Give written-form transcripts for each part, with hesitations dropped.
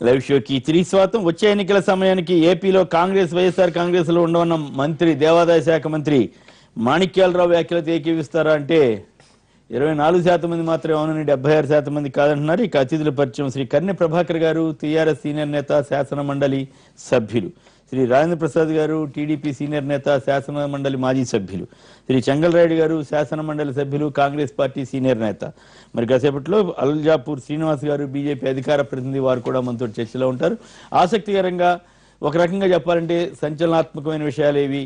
Live షోకి తిరిగి స్వాగతం. వచ్చే ఎన్నికల సమయానికి ఏపీలో కాంగ్రెస్ వైఎస్ఆర్ కాంగ్రెస్ లో ఉండవన్న మంత్రి దేవాదాయ శాఖ మంత్రి మాణిక్యాలరావు వ్యాఖ్యలతో ఏకీవిస్తారా అంటే 24% మంది మాత్రమే అవునని 76% మంది కాదంటున్నారు. ఇక అతిథుల పరిచయం శ్రీ కర్నె ప్రభాకర్ గారు, టీఆర్ఎస్ సీనియర్ నేత, శాసన మండలి సభ్యులు. శ్రీ రాజేంద్ర ప్రసాద్ గారు, టీడీపీ సీనియర్ నేత, శాసన మండలి మాజీ సభ్యులు. శ్రీ చెంగల్రాయుడు గారు, శాసన మండలి సభ్యులు, కాంగ్రెస్ పార్టీ సీనియర్ నేత. మరి కాసేపట్లో అల్జాపూర్ శ్రీనివాస్ గారు, బీజేపీ అధికార ప్రతినిధి, వారు కూడా మనతో చర్చలో ఉంటారు. ఆసక్తికరంగా ఒక రకంగా చెప్పాలంటే సంచలనాత్మకమైన విషయాలు ఏవి?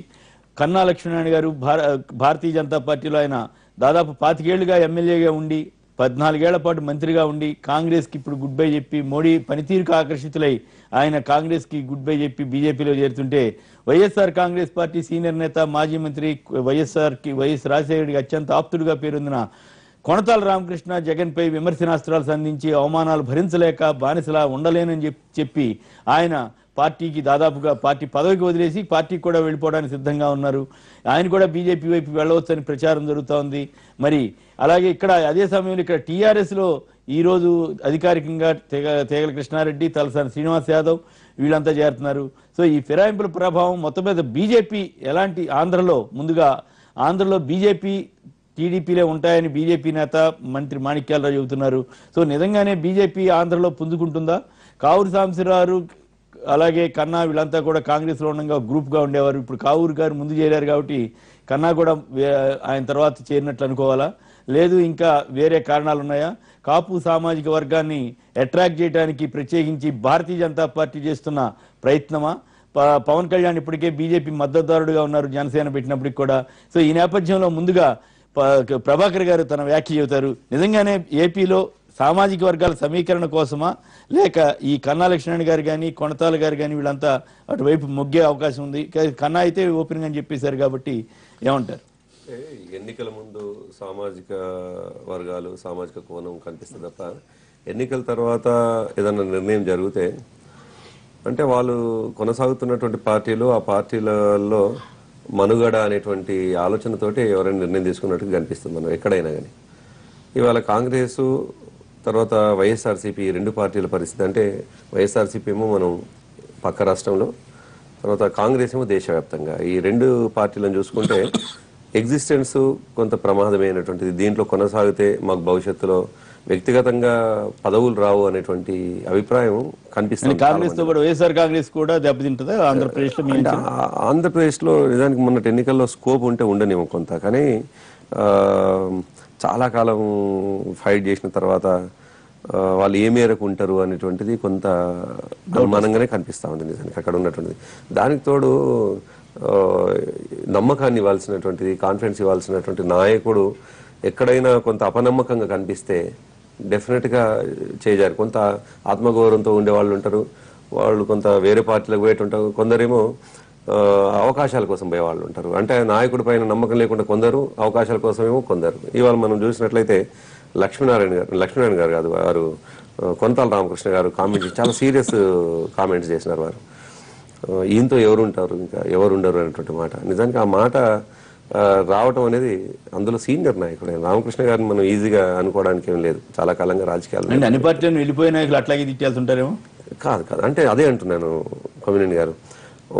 కన్నా లక్ష్మీనారాయణ గారు భారతీయ జనతా పార్టీలో ఆయన దాదాపు 25 ఏళ్లుగా ఎమ్మెల్యేగా ఉండి 14 ఏళ్ల పాటు మంత్రిగా ఉండి కాంగ్రెస్కి ఇప్పుడు గుడ్ బై చెప్పి మోడీ పనితీరుకు ఆకర్షితులై ఆయన కాంగ్రెస్కి గుడ్ బై చెప్పి బీజేపీలో చేరుతుంటే వైఎస్ఆర్ కాంగ్రెస్ పార్టీ సీనియర్ నేత, మాజీ మంత్రి వైఎస్ రాజశేఖరరెడ్డికి అత్యంత ఆప్తుడుగా పేరొందిన కొణతాల రామకృష్ణ జగన్పై విమర్శనాస్త్రాలు సంధించి అవమానాలు భరించలేక బానిసలా ఉండలేనని చెప్పి ఆయన పార్టీకి దాదాపుగా పార్టీ పదవికి వదిలేసి పార్టీకి కూడా వెళ్ళిపోవడానికి సిద్ధంగా ఉన్నారు. ఆయన కూడా బీజేపీ వైపు వెళ్ళవచ్చని ప్రచారం జరుగుతూ ఉంది. మరి అలాగే ఇక్కడ అదే సమయంలో ఇక్కడ టీఆర్ఎస్లో ఈరోజు అధికారికంగా తేగల కృష్ణారెడ్డి, తలసాని శ్రీనివాస్ యాదవ్ వీళ్ళంతా చేరుతున్నారు. సో ఈ ఫిరాయింపుల ప్రభావం మొత్తం మీద బీజేపీ ఎలాంటి ఆంధ్రలో బీజేపీ టీడీపీలే ఉంటాయని బీజేపీ నేత మంత్రి మాణిక్యాలరావు చెబుతున్నారు. సో నిజంగానే బీజేపీ ఆంధ్రలో పుంజుకుంటుందా? కావూరు సాంబశివరావు అలాగే కన్నా వీళ్ళంతా కూడా కాంగ్రెస్లో ఉండగా గ్రూప్గా ఉండేవారు. ఇప్పుడు కావూరు గారు ముందు చేరారు కాబట్టి కన్నా కూడా ఆయన తర్వాత చేరినట్లు అనుకోవాలా, లేదు ఇంకా వేరే కారణాలు ఉన్నాయా? కాపు సామాజిక వర్గాన్ని అట్రాక్ట్ చేయడానికి ప్రత్యేకించి భారతీయ జనతా పార్టీ చేస్తున్న ప్రయత్నమా? పవన్ కళ్యాణ్ ఇప్పటికే బీజేపీ మద్దతుదారుడుగా ఉన్నారు జనసేన పెట్టినప్పటికి కూడా. సో ఈ నేపథ్యంలో ముందుగా ప్రభాకర్ గారు తన వ్యాఖ్య చెబుతారు. నిజంగానే ఏపీలో సామాజిక వర్గాల సమీకరణ కోసమా, లేక ఈ కన్నా లక్ష్మణ్ గారు కానీ కొణతాల గారు కానీ వీళ్ళంతా అటువైపు మొగ్గే అవకాశం ఉంది? కన్నా అయితే ఓపెన్ అని చెప్పేశారు కాబట్టి ఏమంటారు? ఎన్నికల ముందు సామాజిక వర్గాలు, సామాజిక కోణం కనిపిస్తుంది తప్ప ఎన్నికల తర్వాత ఏదన్నా నిర్ణయం జరిగితే అంటే వాళ్ళు కొనసాగుతున్నటువంటి పార్టీలు, ఆ పార్టీలలో మనుగడ అనేటువంటి ఆలోచనతోటి ఎవరైనా నిర్ణయం తీసుకున్నట్టుగా కనిపిస్తుంది మనం ఎక్కడైనా కానీ. ఇవాళ కాంగ్రెసు తర్వాత వైఎస్ఆర్సీపీ రెండు పార్టీల పరిస్థితి అంటే వైఎస్ఆర్సీపీ ఏమో మనం పక్క రాష్ట్రంలో, తర్వాత కాంగ్రెస్ ఏమో దేశవ్యాప్తంగా. ఈ రెండు పార్టీలను చూసుకుంటే ఎగ్జిస్టెన్స్ కొంత ప్రమాదమైనటువంటిది. దీంట్లో కొనసాగితే మాకు భవిష్యత్తులో వ్యక్తిగతంగా పదవులు రావు అనేటువంటి అభిప్రాయం కనిపిస్తుంది. వైఎస్ఆర్ కాంగ్రెస్ కూడా దెబ్బతింటుందా ఆంధ్రప్రదేశ్లో? నిజానికి మొన్నటి ఎన్నికల్లో స్కోప్ ఉంటే ఉండనేమో కొంత, కానీ చాలా కాలం ఫైట్ చేసిన తర్వాత వాళ్ళు ఏ మేరకు ఉంటారు అనేటువంటిది కొంత అనుమానంగానే కనిపిస్తూ ఉంది నిజానికి అక్కడ ఉన్నటువంటిది. దానికి తోడు నమ్మకాన్ని ఇవ్వాల్సినటువంటిది, కాన్ఫిడెన్స్ ఇవ్వాల్సినటువంటి నాయకుడు ఎక్కడైనా కొంత అపనమ్మకంగా కనిపిస్తే డెఫినెట్గా చేజారు. కొంత ఆత్మగౌరవంతో ఉండే వాళ్ళు ఉంటారు, వాళ్ళు కొంత వేరే పార్టీలకు పోయేటుంటారు. కొందరేమో అవకాశాల కోసం పోయేవాళ్ళు ఉంటారు. అంటే నాయకుడి పైన నమ్మకం లేకుండా కొందరు, అవకాశాల కోసమేమో కొందరు. ఇవాళ మనం చూసినట్లయితే లక్ష్మీనారాయణ గారు కాదు, వారు కొణతాల రామకృష్ణ గారు చాలా సీరియస్ కామెంట్స్ చేసినారు. వారు ఈయనతో ఎవరు ఉంటారు, ఇంకా ఎవరు ఉండరు అనేటువంటి మాట. నిజానికి ఆ మాట రావటం అనేది, అందులో సీనియర్ నాయకుడు రామకృష్ణ గారిని మనం ఈజీగా అనుకోవడానికి ఏం లేదు. చాలా కాలంగా రాజకీయాలు అన్ని పార్టీలను వెళ్ళిపోయిన నాయకులు అట్లాగే తిట్టేస్తుంటారేమో. కాదు అంటే అదే అంటున్నాను కొమ్మినేని గారు,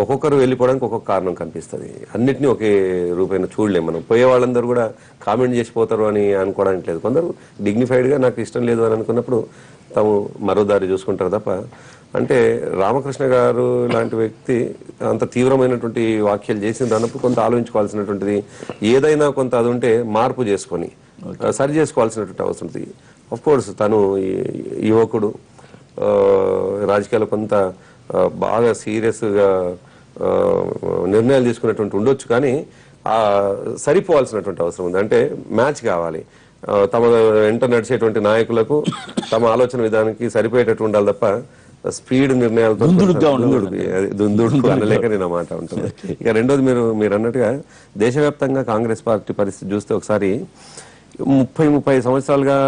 ఒక్కొక్కరు వెళ్ళిపోవడానికి ఒక్కొక్క కారణం కనిపిస్తుంది. అన్నిటినీ ఒకే రూపైన చూడలేము మనం. పోయే వాళ్ళందరూ కూడా కామెంట్ చేసిపోతారు అని అనుకోవడానికి లేదు. కొందరు డిగ్నిఫైడ్గా నాకు ఇష్టం లేదు అని అనుకున్నప్పుడు తాము మరో దారి చూసుకుంటారు తప్ప. అంటే రామకృష్ణ గారు లాంటి వ్యక్తి అంత తీవ్రమైనటువంటి వ్యాఖ్యలు చేసింది అన్నప్పుడు కొంత ఆలోచించుకోవాల్సినటువంటిది, ఏదైనా కొంత అది ఉంటే మార్పు చేసుకొని సరి చేసుకోవాల్సినటువంటి అవసరం ఉంది. ఆఫ్ కోర్స్ తను యువకుడు, రాజకీయాలు కొంత బాగా సీరియస్గా నిర్ణయాలు తీసుకునేటువంటి ఉండొచ్చు, కానీ సరిపోవాల్సినటువంటి అవసరం ఉంది. అంటే మ్యాచ్ కావాలి. తమ వెంట నడిచేటువంటి నాయకులకు తమ ఆలోచన విధానానికి సరిపోయేటట్టు ఉండాలి తప్ప స్పీడ్ నిర్ణయాలతో దుందుడు అనలేక నేను మాట ఉంటుంది. ఇక రెండోది, మీరు అన్నట్టుగా దేశవ్యాప్తంగా కాంగ్రెస్ పార్టీ పరిస్థితి చూస్తే ఒకసారి 30 సంవత్సరాలుగా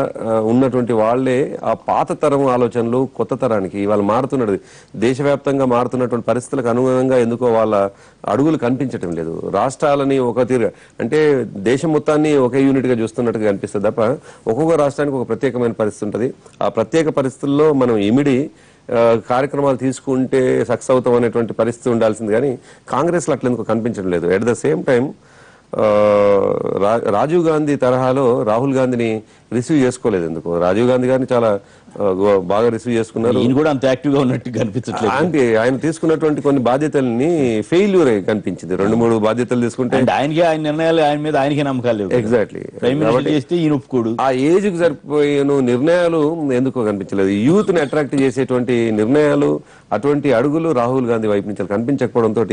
ఉన్నటువంటి వాళ్లే ఆ పాత తరం ఆలోచనలు కొత్త తరానికి ఇవాళ మారుతున్నది. దేశవ్యాప్తంగా మారుతున్నటువంటి పరిస్థితులకు అనుగుణంగా ఎందుకో వాళ్ళ అడుగులు కనిపించటం లేదు. రాష్ట్రాలని ఒక తీరుగా అంటే దేశం మొత్తాన్ని ఒకే యూనిట్ గా చూస్తున్నట్టుగా కనిపిస్తుంది తప్ప ఒక్కొక్క రాష్ట్రానికి ఒక ప్రత్యేకమైన పరిస్థితి ఉంటుంది. ఆ ప్రత్యేక పరిస్థితుల్లో మనం ఇమిడి కార్యక్రమాలు తీసుకుంటే సక్సెస్ అవుతాం అనేటువంటి పరిస్థితి ఉండాల్సింది, కానీ కాంగ్రెస్లో అట్లా ఎందుకు కనిపించడం లేదు. At the same time Rajiv Gandhi తరహాలో రాహుల్ గాంధీని రిసీవ్ చేసుకోలేదు. ఎందుకు రాజీవ్ గాంధీ గారిని చాలా బాగా రిసీవ్ చేసుకున్నారు. ఈయన కూడా అంత యాక్టివ్ గా ఉన్నట్టు కనిపించట్లేదు. అంటే ఆయన తీసుకున్నటువంటి కొన్ని బాధ్యతల్ని ఫెయిల్యూర్ కనిపించింది. 2-3 బాధ్యతలు తీసుకుంటే ఆయనకి ఆయన నిర్ణయాలు ఆయన మీద ఆయనకి నమ్మకాలు లేవు. ఎగ్జాక్ట్లీ. ప్రైమ్ మినిస్టర్ చేస్తే ఈయన ఒప్పుకోడు. ఆ ఏజ్ కి సరిపోయిన నిర్ణయాలు ఎందుకో కనిపించలేదు. యూత్ ని అట్రాక్ట్ చేసేటువంటి నిర్ణయాలు, అటువంటి అడుగులు రాహుల్ గాంధీ వైపు నుంచి కనిపించకపోవడంతో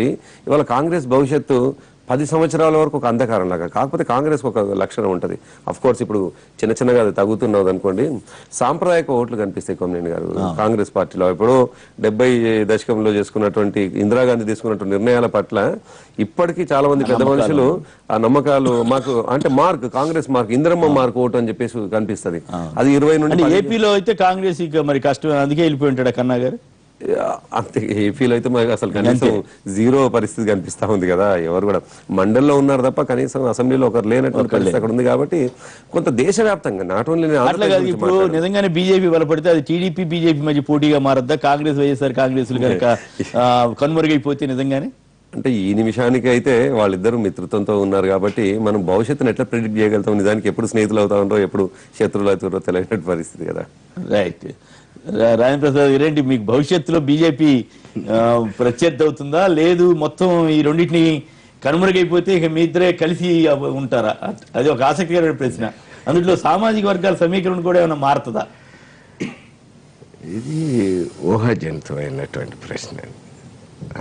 ఇవాళ కాంగ్రెస్ భవిష్యత్తు 10 సంవత్సరాల వరకు ఒక అంధకారం లాగా. కాకపోతే కాంగ్రెస్ ఒక లక్షణం ఉంటుంది. అఫ్ కోర్స్ ఇప్పుడు చిన్నగా అది తగ్గుతున్నది అనుకోండి, సాంప్రదాయక ఓట్లు కనిపిస్తాయి కొమ్మనేని గారు కాంగ్రెస్ పార్టీలో. ఇప్పుడు 70 దశకంలో చేసుకున్నటువంటి ఇందిరాగాంధీ తీసుకున్నటువంటి నిర్ణయాల పట్ల ఇప్పటికీ చాలా మంది పెద్ద మనుషులు ఆ నమ్మకాలు మాకు అంటే Congress mark Indiramma mark vote అని చెప్పేసి కనిపిస్తుంది. అది 20 నుండి ఏపీలో అయితే కాంగ్రెస్ ఇక మరి కష్టం, అందుకే వెళ్ళిపోయి ఉంటాడు కన్నా గారు. అంతే ఏపీలో అయితే మనకి అసలు కనీసం 0 పరిస్థితి కనిపిస్తా ఉంది కదా. ఎవరు కూడా మండల్లో ఉన్నారు తప్ప కనీసం అసెంబ్లీలో ఒకరు లేనటువంటి పరిస్థితి అక్కడ ఉంది. కాబట్టి కొంత దేశవ్యాప్తంగా నాట్ ఓన్లీ ఇప్పుడు నిజంగానే బీజేపీ బలపడితే అది టీడీపీ బీజేపీ మధ్య పోటీగా మారద్దా? కాంగ్రెస్ వైఎస్ఆర్ కాంగ్రెస్ కనుక కనుమరుగైపోతే నిజంగానే అంటే ఈ నిమిషానికి అయితే వాళ్ళిద్దరూ మిత్రత్వంతో ఉన్నారు కాబట్టి మనం భవిష్యత్తును ఎట్లా ప్రిడిక్ట్ చేయగలుగుతాం? నిజానికి ఎప్పుడు స్నేహితులు అవుతా ఉంటారో ఎప్పుడు శత్రువులు అవుతారో తెలియని పరిస్థితి కదా. రైట్. రాజేంద్ర ప్రసాద్ గారేంటి మీకు భవిష్యత్తులో బీజేపీ ప్రత్యర్థి అవుతుందా, లేదు మొత్తం ఈ రెండింటిని కనుమరుగైపోతే ఇక మీ ఇద్దరే కలిసి ఉంటారా? అది ఒక ఆసక్తికరమైన ప్రశ్న. అందులో సామాజిక వర్గాల సమీకరణ కూడా ఏమైనా మారుతుందా? ఇది ఊహాజనితమైనటువంటి ప్రశ్న.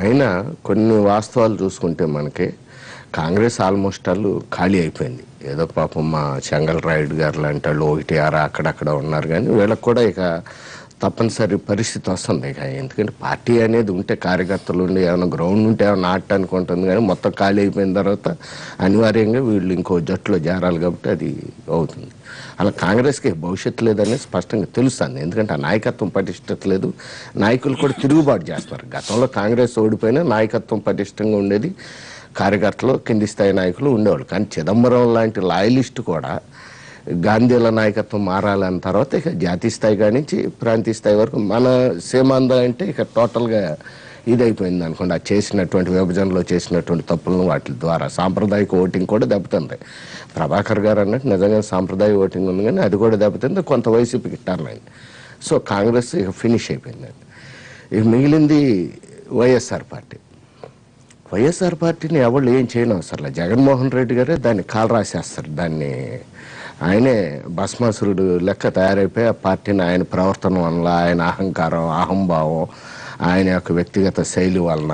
అయినా కొన్ని వాస్తవాలు చూసుకుంటే మనకి కాంగ్రెస్ ఆల్మోస్ట్ వాళ్ళు ఖాళీ అయిపోయింది. ఏదో పాపం మా చెంగల్ రాయుడు గారు లాంటి వాళ్ళు 1-6 అక్కడక్కడ ఉన్నారు, కానీ వీళ్ళకి కూడా ఇక తప్పనిసరి పరిస్థితి వస్తుంది. ఇక ఎందుకంటే పార్టీ అనేది ఉంటే కార్యకర్తలు ఉండి ఏమైనా గ్రౌండ్ ఉంటే ఏమైనా ఆడటానికి ఉంటుంది, కానీ మొత్తం ఖాళీ అయిపోయిన తర్వాత అనివార్యంగా వీళ్ళు ఇంకో జట్టులో చేరాలి కాబట్టి అది అవుతుంది. అలా కాంగ్రెస్కి భవిష్యత్తు లేదనేది స్పష్టంగా తెలుస్తుంది. ఎందుకంటే ఆ నాయకత్వం పటిష్టత లేదు, నాయకులు కూడా తిరుగుబాటు చేస్తున్నారు. గతంలో కాంగ్రెస్ ఓడిపోయినా నాయకత్వం పటిష్టంగా ఉండేది, కార్యకర్తలు కింది స్థాయి నాయకులు ఉండేవాళ్ళు. కానీ చిదంబరం లాంటి లాయలిస్టు కూడా గాంధీల నాయకత్వం మారాలన్న తర్వాత ఇక జాతీయ స్థాయి కానించి ప్రాంతీయ స్థాయి వరకు మన సీమాంధ్ర అంటే ఇక టోటల్గా ఇదైపోయింది అనుకోండి. ఆ చేసినటువంటి విభజనలో చేసినటువంటి తప్పులను వాటి ద్వారా సాంప్రదాయిక ఓటింగ్ కూడా దెబ్బతింది. ప్రభాకర్ గారు అన్నట్టు నిజంగా సాంప్రదాయ ఓటింగ్ ఉంది, కానీ అది కూడా దెబ్బతింది, కొంత వైసీపీకి టర్న్ అయింది. సో కాంగ్రెస్ ఇక ఫినిష్ అయిపోయిందండి. ఇక మిగిలింది వైఎస్ఆర్ పార్టీ. వైఎస్ఆర్ పార్టీని ఎవరు ఏం చేయడం అసలు జగన్మోహన్ రెడ్డి గారే దాన్ని కాలు రాసేస్తారు. దాన్ని ఆయనే భస్మాసురుడు లెక్క తయారైపోయి ఆ పార్టీని ఆయన ప్రవర్తన వల్ల, ఆయన అహంకారం, అహంభావం, ఆయన యొక్క వ్యక్తిగత శైలి వలన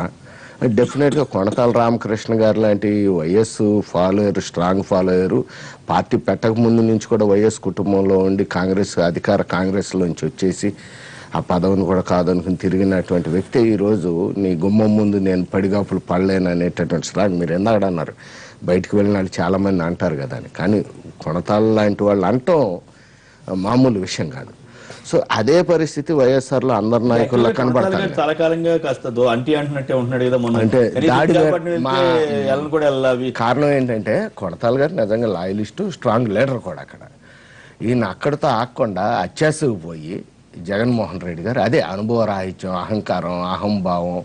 డెఫినెట్గా కొణతాల రామకృష్ణ గారు లాంటి వైఎస్ ఫాలోయర్, స్ట్రాంగ్ ఫాలోయరు, పార్టీ పెట్టక ముందు నుంచి కూడా వైఎస్ కుటుంబంలో ఉండి కాంగ్రెస్లోంచి వచ్చేసి ఆ పదవిని కూడా కాదనుకుని తిరిగినటువంటి వ్యక్తి ఈరోజు నీ గుమ్మం ముందు నేను పడిగాపులు పడలేను అనేటటువంటి స్ట్రాంగ్. మీరు ఎందాక అన్నారు బయటకు వెళ్ళిన వాళ్ళు చాలామంది అంటారు కదా అని, కానీ కొనతాళ్ళు లాంటి వాళ్ళు అంటాం మామూలు విషయం కాదు. సో అదే పరిస్థితి వైఎస్ఆర్ లో అందరు నాయకుల్లో కనబడతారు. చాలా కాలంగా కాస్త అంటీ అంటున్నట్టే ఉంటున్నాడు కదా. అంటే కారణం ఏంటంటే కొడతాల్ గారు నిజంగా లాయలిస్టు, స్ట్రాంగ్ లీడర్ కూడా. అక్కడ ఈయన అక్కడితో ఆగకుండా అత్యాసకు పోయి జగన్మోహన్ రెడ్డి గారు అదే అనుభవ రాహిత్యం, అహంకారం, అహంభావం,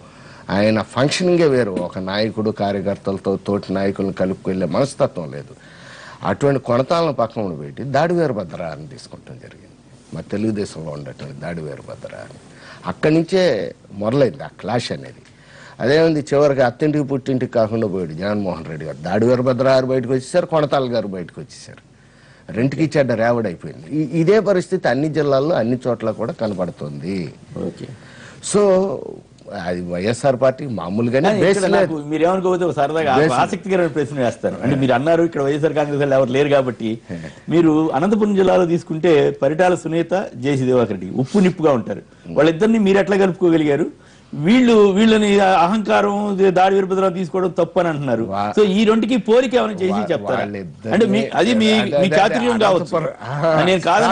ఆయన ఫంక్షనింగే వేరు. ఒక నాయకుడు కార్యకర్తలతో తోటి నాయకులను కలుపుకెళ్లే మనస్తత్వం లేదు. అటువంటి కొనతాలను పక్కన పెట్టి దాడి వీరభద్ర అని తీసుకుంటాం జరిగింది. మా తెలుగుదేశంలో ఉండేటువంటి దాడి వీరభద్ర అని అక్కడి నుంచే మొదలైంది ఆ క్లాష్ అనేది. అదేముంది చివరికి అత్తింటికి పుట్టింటికి కాకుండా పోయాడు జగన్మోహన్ రెడ్డి గారు. దాడి వీరభద్ర గారు బయటకు వచ్చేసారు, కొనతాల గారు బయటకు వచ్చేసారు. రెంట్కి చెడ్డ రేవడైపోయింది. ఇదే పరిస్థితి అన్ని జిల్లాల్లో అన్ని చోట్ల కూడా కనబడుతుంది. సో అది వైఎస్ఆర్ పార్టీ మామూలుగానే. మీరేమనుకోకపోతే సరదాగా ఆసక్తికరమైన ప్రశ్న వేస్తారు. అంటే మీరు అన్నారు ఇక్కడ వైఎస్ఆర్ కాంగ్రెస్ వాళ్ళు ఎవరు లేరు కాబట్టి, మీరు అనంతపురం జిల్లాలో తీసుకుంటే పరిటాల సునీత, జేసీ దివాకర్ రెడ్డి ఉప్పు నిప్పుగా ఉంటారు. వాళ్ళిద్దరిని మీరు ఎట్లా కలుపుకోగలిగారు? వీళ్ళని అహంకారం, దాడి వీరభద్రరావు తీసుకోవడం తప్పు అని అంటున్నారు. సో ఈ రెండుకి పోలిక ఏమైనా చేసి చెప్తారా? అంటే అది మీ చాతుర్యం కావచ్చు, నేను కాదు,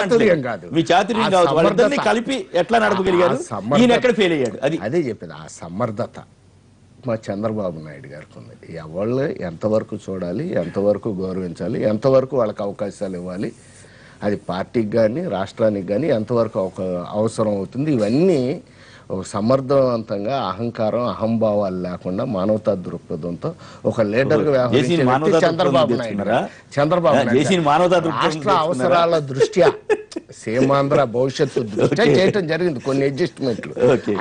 మీ చాతుర్యం కావచ్చు. వాళ్ళిద్దరిని కలిపి ఎట్లా నడపగలిగారు? ఈయన ఎక్కడ ఫెయిల్ అయ్యాడు? అదే చెప్పేది. ఆ సమర్థత మా చంద్రబాబు నాయుడు గారికి ఉంది. ఎవళ్ళు ఎంతవరకు చూడాలి, ఎంతవరకు గౌరవించాలి, ఎంతవరకు వాళ్ళకి అవకాశాలు ఇవ్వాలి అది పార్టీకి కానీ రాష్ట్రానికి కానీ ఎంతవరకు ఒక అవసరం అవుతుంది. ఇవన్నీ ఒక సమర్థవంతంగా అహంకారం అహంభావాలు లేకుండా మానవతా దృక్పథంతో ఒక లీడర్గా వ్యవహరించే వ్యక్తి చంద్రబాబు నాయుడు. చంద్రబాబు నాయుడు రాష్ట్ర అవసరాల దృష్ట్యా సీమాంధ్ర భవిష్యత్తు దృష్ట్యా చేయటం జరిగింది కొన్ని అడ్జస్ట్మెంట్లు.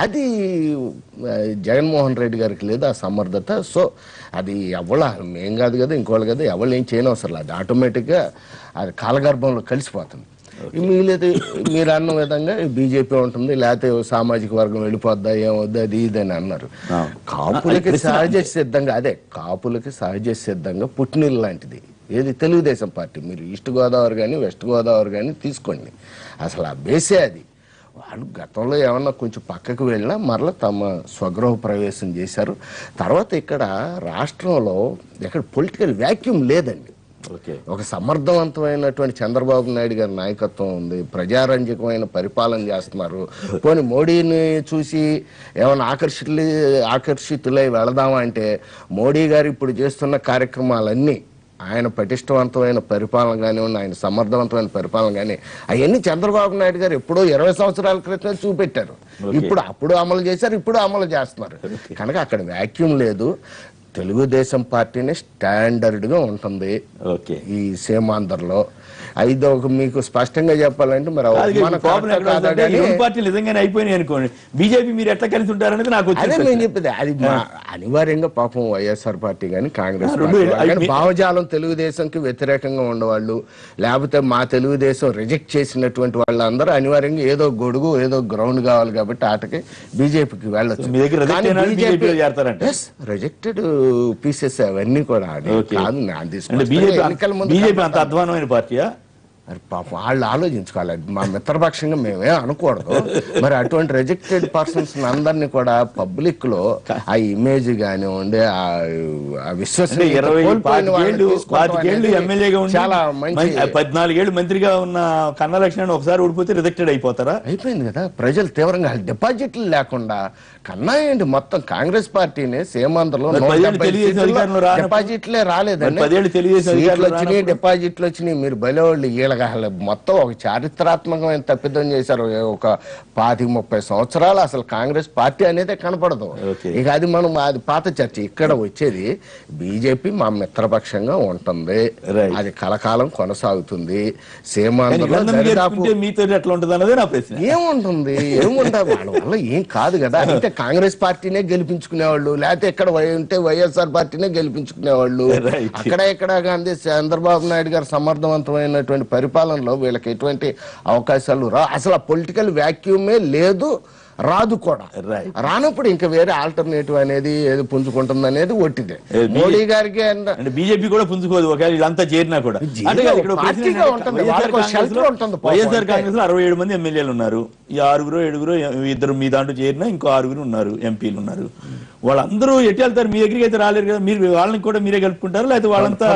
అది జగన్మోహన్ రెడ్డి గారికి లేదు ఆ సమర్థత. సో అది మేం కాదు కదా, ఇంకోళ్ళు కదా, ఎవరు ఏం చేయని అవసరం లేదు. అది ఆటోమేటిక్గా అది కాలగర్భంలో కలిసిపోతుంది. మిగిలితే మీరు అన్న విధంగా బీజేపీ ఉంటుంది, లేకపోతే సామాజిక వర్గం వెళ్ళిపోద్దా ఏమవుద్దా అది ఇదని అన్నారు. కాపులకి సహజ సిద్ధంగా కాపులకి సహజ సిద్ధంగా పుట్టినీళ్ళు లాంటిది ఏది తెలుగుదేశం పార్టీ. మీరు ఈస్ట్ గోదావరి కానీ వెస్ట్ గోదావరి కానీ తీసుకోండి, అసలు ఆ బేసే అది. వాళ్ళు గతంలో ఏమన్నా కొంచెం పక్కకు వెళ్ళినా మరలా తమ స్వగృహ ప్రవేశం చేశారు. తర్వాత ఇక్కడ రాష్ట్రంలో ఎక్కడ పొలిటికల్ వ్యాక్యూమ్ లేదండి. ఒక సమర్థవంతమైనటువంటి చంద్రబాబు నాయుడు గారి నాయకత్వం ఉంది, ప్రజారంజకమైన పరిపాలన చేస్తున్నారు. పోనీ మోడీని చూసి ఏమైనా ఆకర్షితులై వెళదామా అంటే మోడీ గారు ఇప్పుడు చేస్తున్న కార్యక్రమాలన్నీ, ఆయన పటిష్టవంతమైన పరిపాలన కానివ్వండి, ఆయన సమర్థవంతమైన పరిపాలన కానీ అవన్నీ చంద్రబాబు నాయుడు గారు ఎప్పుడో 20 సంవత్సరాల క్రితం చూపెట్టారు. అప్పుడు అమలు చేశారు, ఇప్పుడు అమలు చేస్తున్నారు. కనుక అక్కడ వ్యాక్యూమ్ లేదు. తెలుగుదేశం పార్టీనే స్టాండర్డ్గా ఉంటుంది ఈ సీమాంధ్రలో. ఐదో మీకు స్పష్టంగా చెప్పాలంటే మరి పార్టీలు నిజంగానే అయిపోయినాయి అనుకోండి, బీజేపీ మీరు ఎట్లా కలిసి ఉంటారనేది నాకు అదే నేను చెప్పేది. అది అనివార్యంగా పాపం వైఎస్ఆర్ పార్టీ కానీ కాంగ్రెస్ భావజాలం తెలుగుదేశంకి వ్యతిరేకంగా ఉండేవాళ్ళు, లేకపోతే మా తెలుగుదేశం రిజెక్ట్ చేసినటువంటి వాళ్ళందరూ అనివార్యంగా ఏదో గొడుగు ఏదో గ్రౌండ్ కావాలి కాబట్టి ఆటకి బీజేపీకి వెళ్ళొచ్చు. రిజెక్టెడ్ పీసెస్ అవన్నీ కూడా కాదు. బీజేపీ అంత అధ్వానమైన పార్టీయా? మరి పాపం వాళ్ళు ఆలోచించుకోవాలి. మా మిత్రపక్షంగా మేమే అనకూడదు. మరి అటువంటి రిజెక్టెడ్ పర్సన్స్ అందరినీ కూడా పబ్లిక్ లో ఆ ఇమేజ్ కానివ్వండి, ఆ విశ్వసనీయత 14 ఏళ్ళు మంత్రిగా ఉన్న కన్నా లక్ష్మణ్ ఒకసారి ఓడిపోతే రిజెక్టెడ్ అయిపోతారా? అయిపోయింది కదా. ప్రజలు తీవ్రంగా డిపాజిట్లు లేకుండా కన్నా ఏంటి మొత్తం కాంగ్రెస్ పార్టీని సీమాంధ్రలో డిపాజిట్లే రాలేదండి. డిపాజిట్లు వచ్చినాయి. మీరు బయలువాళ్ళు మొత్తం ఒక చారిత్రాత్మకమైన తప్పిదం చేశారు. ఒక 25-30 సంవత్సరాలు అసలు కాంగ్రెస్ పార్టీ అనేది కనపడదు. ఇక అది అది పాత చర్చ. ఇక్కడ వచ్చేది బీజేపీ మా మిత్రపక్షంగా ఉంటుంది, అది కలకాలం కొనసాగుతుంది. సీమాంధ్రలో ఏముంటుంది వాళ్ళ వల్ల ఏం కాదు కదా. అయితే కాంగ్రెస్ పార్టీనే గెలిపించుకునేవాళ్ళు, లేకపోతే ఇక్కడ ఉంటే వైఎస్ఆర్ పార్టీనే గెలిపించుకునేవాళ్ళు. ఇక్కడ గాంధీ చంద్రబాబు నాయుడు గారు సమర్థవంతమైనటువంటి పరిపాలనలో వీళ్ళకి ఎటువంటి అవకాశాలు అసలు పొలిటికల్ వ్యాక్యూమే లేదు, రాదు కూడా. రానప్పుడు ఇంకా వేరే ఆల్టర్నేటివ్ అనేది ఏది పుంజుకుంటుంది అనేది ఒట్టిదే. మోడీ గారికి బీజేపీ కూడా పుంజుకోదు ఒకవేళ వీళ్ళంతా చేరినా కూడా. వైఎస్ఆర్ కాంగ్రెస్ లో 67 మంది ఎమ్మెల్యేలు ఉన్నారు. ఈ 6-7 ఇద్దరు మీ దాంట్లో చేరినా ఇంకో 6 ఉన్నారు ఎంపీలు ఉన్నారు. వాళ్ళందరూ ఎటు వెళ్తారు? మీ దగ్గరికి అయితే రాలేరు కదా. మీరు వాళ్ళని కూడా మీరే కలుపుకుంటారు, లేకపోతే వాళ్ళంతా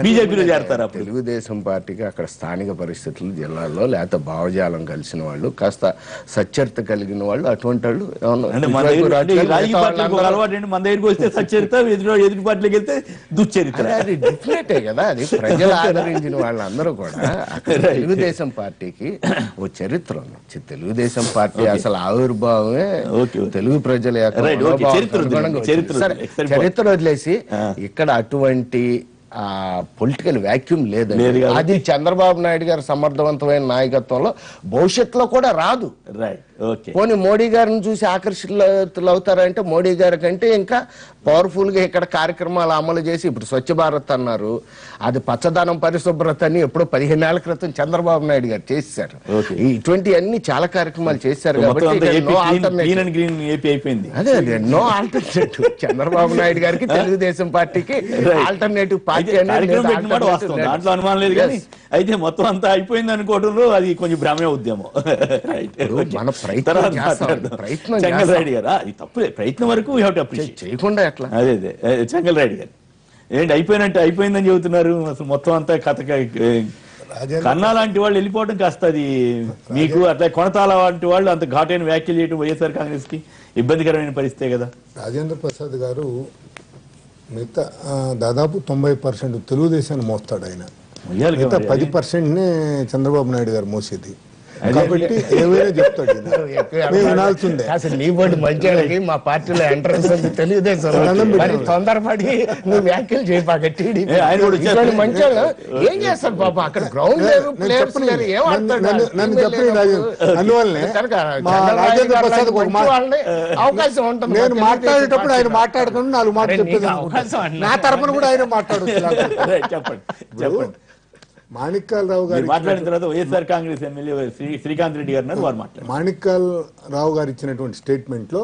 బీజేపీలో చేరతారు? తెలుగుదేశం పార్టీకి అక్కడ స్థానిక పరిస్థితులు జిల్లాలో లేకపోతే భావజాలం కలిసిన వాళ్ళు, కాస్త సచ్చరిత కలిగిన వాళ్ళు, అటువంటి వాళ్ళు మన దగ్గరికి వస్తే సచ్చరిత, ఎదుటి పార్టీలోకి వెళ్తే దుశ్చరిత్ర. అది డెఫినెటే కదా. అది ప్రజలు ఆదరించిన వాళ్ళందరూ కూడా తెలుగుదేశం పార్టీకి ఓ చరిత్ర ఉంది. తెలుగుదేశం పార్టీ అసలు ఆవిర్భావమే తెలుగు ప్రజల చరిత్ర వదిలేసి ఇక్కడ అటువంటి పొలిటికల్ వ్యాక్యూమ్ లేదండి. అది చంద్రబాబు నాయుడు గారి సమర్థవంతమైన నాయకత్వంలో భవిష్యత్తులో కూడా రాదు. పోనీ మోడీ గారిని చూసి ఆకర్షితులు అవుతారంటే మోడీ గారి కంటే ఇంకా పవర్ఫుల్ గా ఇక్కడ కార్యక్రమాలు అమలు చేసి, ఇప్పుడు స్వచ్ఛ భారత్ అన్నారు, అది పచ్చదనం పరిశుభ్రత అని ఎప్పుడో 15 ఏళ్ల క్రితం చంద్రబాబు నాయుడు గారు చేశారు. ఇటువంటి అన్ని చాలా కార్యక్రమాలు చేశారు కాబట్టి అదే నో ఆల్టర్నేటివ్. చంద్రబాబు నాయుడు గారికి తెలుగుదేశం పార్టీకి ఆల్టర్నేటివ్ పార్టీ అనేది దాంట్లో అనుమానం లేదు. కానీ అయితే మొత్తం అంతా అయిపోయింది అనుకోవడంలో అది కొంచెం భ్రమే ఉద్యమం. మన ప్రయత్నం తప్పులే, ప్రయత్నం వరకు చేయకుండా ఎట్లా? అదే చెంగల్రాయుడు గారు ఏంటి అయిపోయినట్టు అయిపోయిందని చెబుతున్నారు. అసలు మొత్తం అంతా కథ కన్నా లాంటి వాళ్ళు వెళ్ళిపోవడం కాస్త అది మీకు, అట్లా కొనతాల లాంటి వాళ్ళు అంత ఘాటైన వ్యాఖ్యలు చేయడం వైఎస్ఆర్ కాంగ్రెస్ కి ఇబ్బందికరమైన పరిస్థితే కదా. రాజేంద్ర ప్రసాద్ గారు మిగతా దాదాపు 90% తెలుగుదేశాన్ని మోస్తాడు ఆయన. మిగతా 10%నే చంద్రబాబు నాయుడు గారు మోసేది. కాబట్టి ఏమైనా చెప్తాడు, మేము వినాల్సిందే. అసలు నీ బోటి మంచి మా పార్టీలో ఎంట్రన్స్ ఉంది తెలుగుదేశం, మరి తొందరపడి నువ్వు వ్యాఖ్యలు చేయపాక. టీడీపీ మంచి ఏం చేస్తారు పాప, అక్కడ గ్రౌండ్ లేదు, ప్లేయర్స్ లేరు, నన్ను చెప్పండి. అందువల్లనే అవకాశం ఉంటుంది. నేను మాట్లాడేటప్పుడు ఆయన మాట్లాడుకుని 4 మాటలు చెప్పేది, నా తరపున కూడా ఆయన మాట్లాడచ్చు. చెప్పండి చెప్పండి. మాణిక్యాల రావు గారు మాట్లాడిన తర్వాత వైఎస్ఆర్ కాంగ్రెస్ ఎమ్మెల్యే శ్రీకాంత్ రెడ్డి గారు వారు మాట్లాడారు. మాణిక్యాల రావు గారు ఇచ్చినటువంటి స్టేట్మెంట్ లో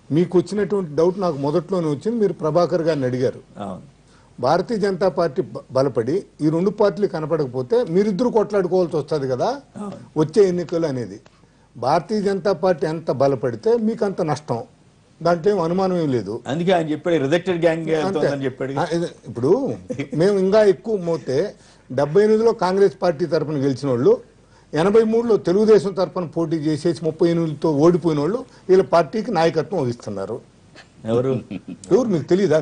మీకు వచ్చినటువంటి డౌట్ నాకు మొదట్లోనే వచ్చింది. మీరు ప్రభాకర్ గారిని అడిగారు, భారతీయ జనతా పార్టీ బలపడి ఈ 2 పార్టీలు కనపడకపోతే మీరిద్దరు కొట్లాడుకోవాల్సి వస్తుంది కదా వచ్చే ఎన్నికలు అనేది. భారతీయ జనతా పార్టీ ఎంత బలపడితే మీకు అంత నష్టం, దాంట్లో ఏం అనుమానం ఏం లేదు. అందుకే ఆయన చెప్పాడు రిజెక్టెడ్ గ్యాంగ్ అని చెప్పాడు. ఇప్పుడు మేము ఇంకా ఎక్కువ మోతే 78లో కాంగ్రెస్ పార్టీ తరఫున గెలిచిన వాళ్ళు, 83లో తెలుగుదేశం తరఫున పోటీ చేసేసి 38తో ఓడిపోయిన వాళ్ళు వీళ్ళ పార్టీకి నాయకత్వం వహిస్తున్నారు. ఎవరు మీకు తెలియదా?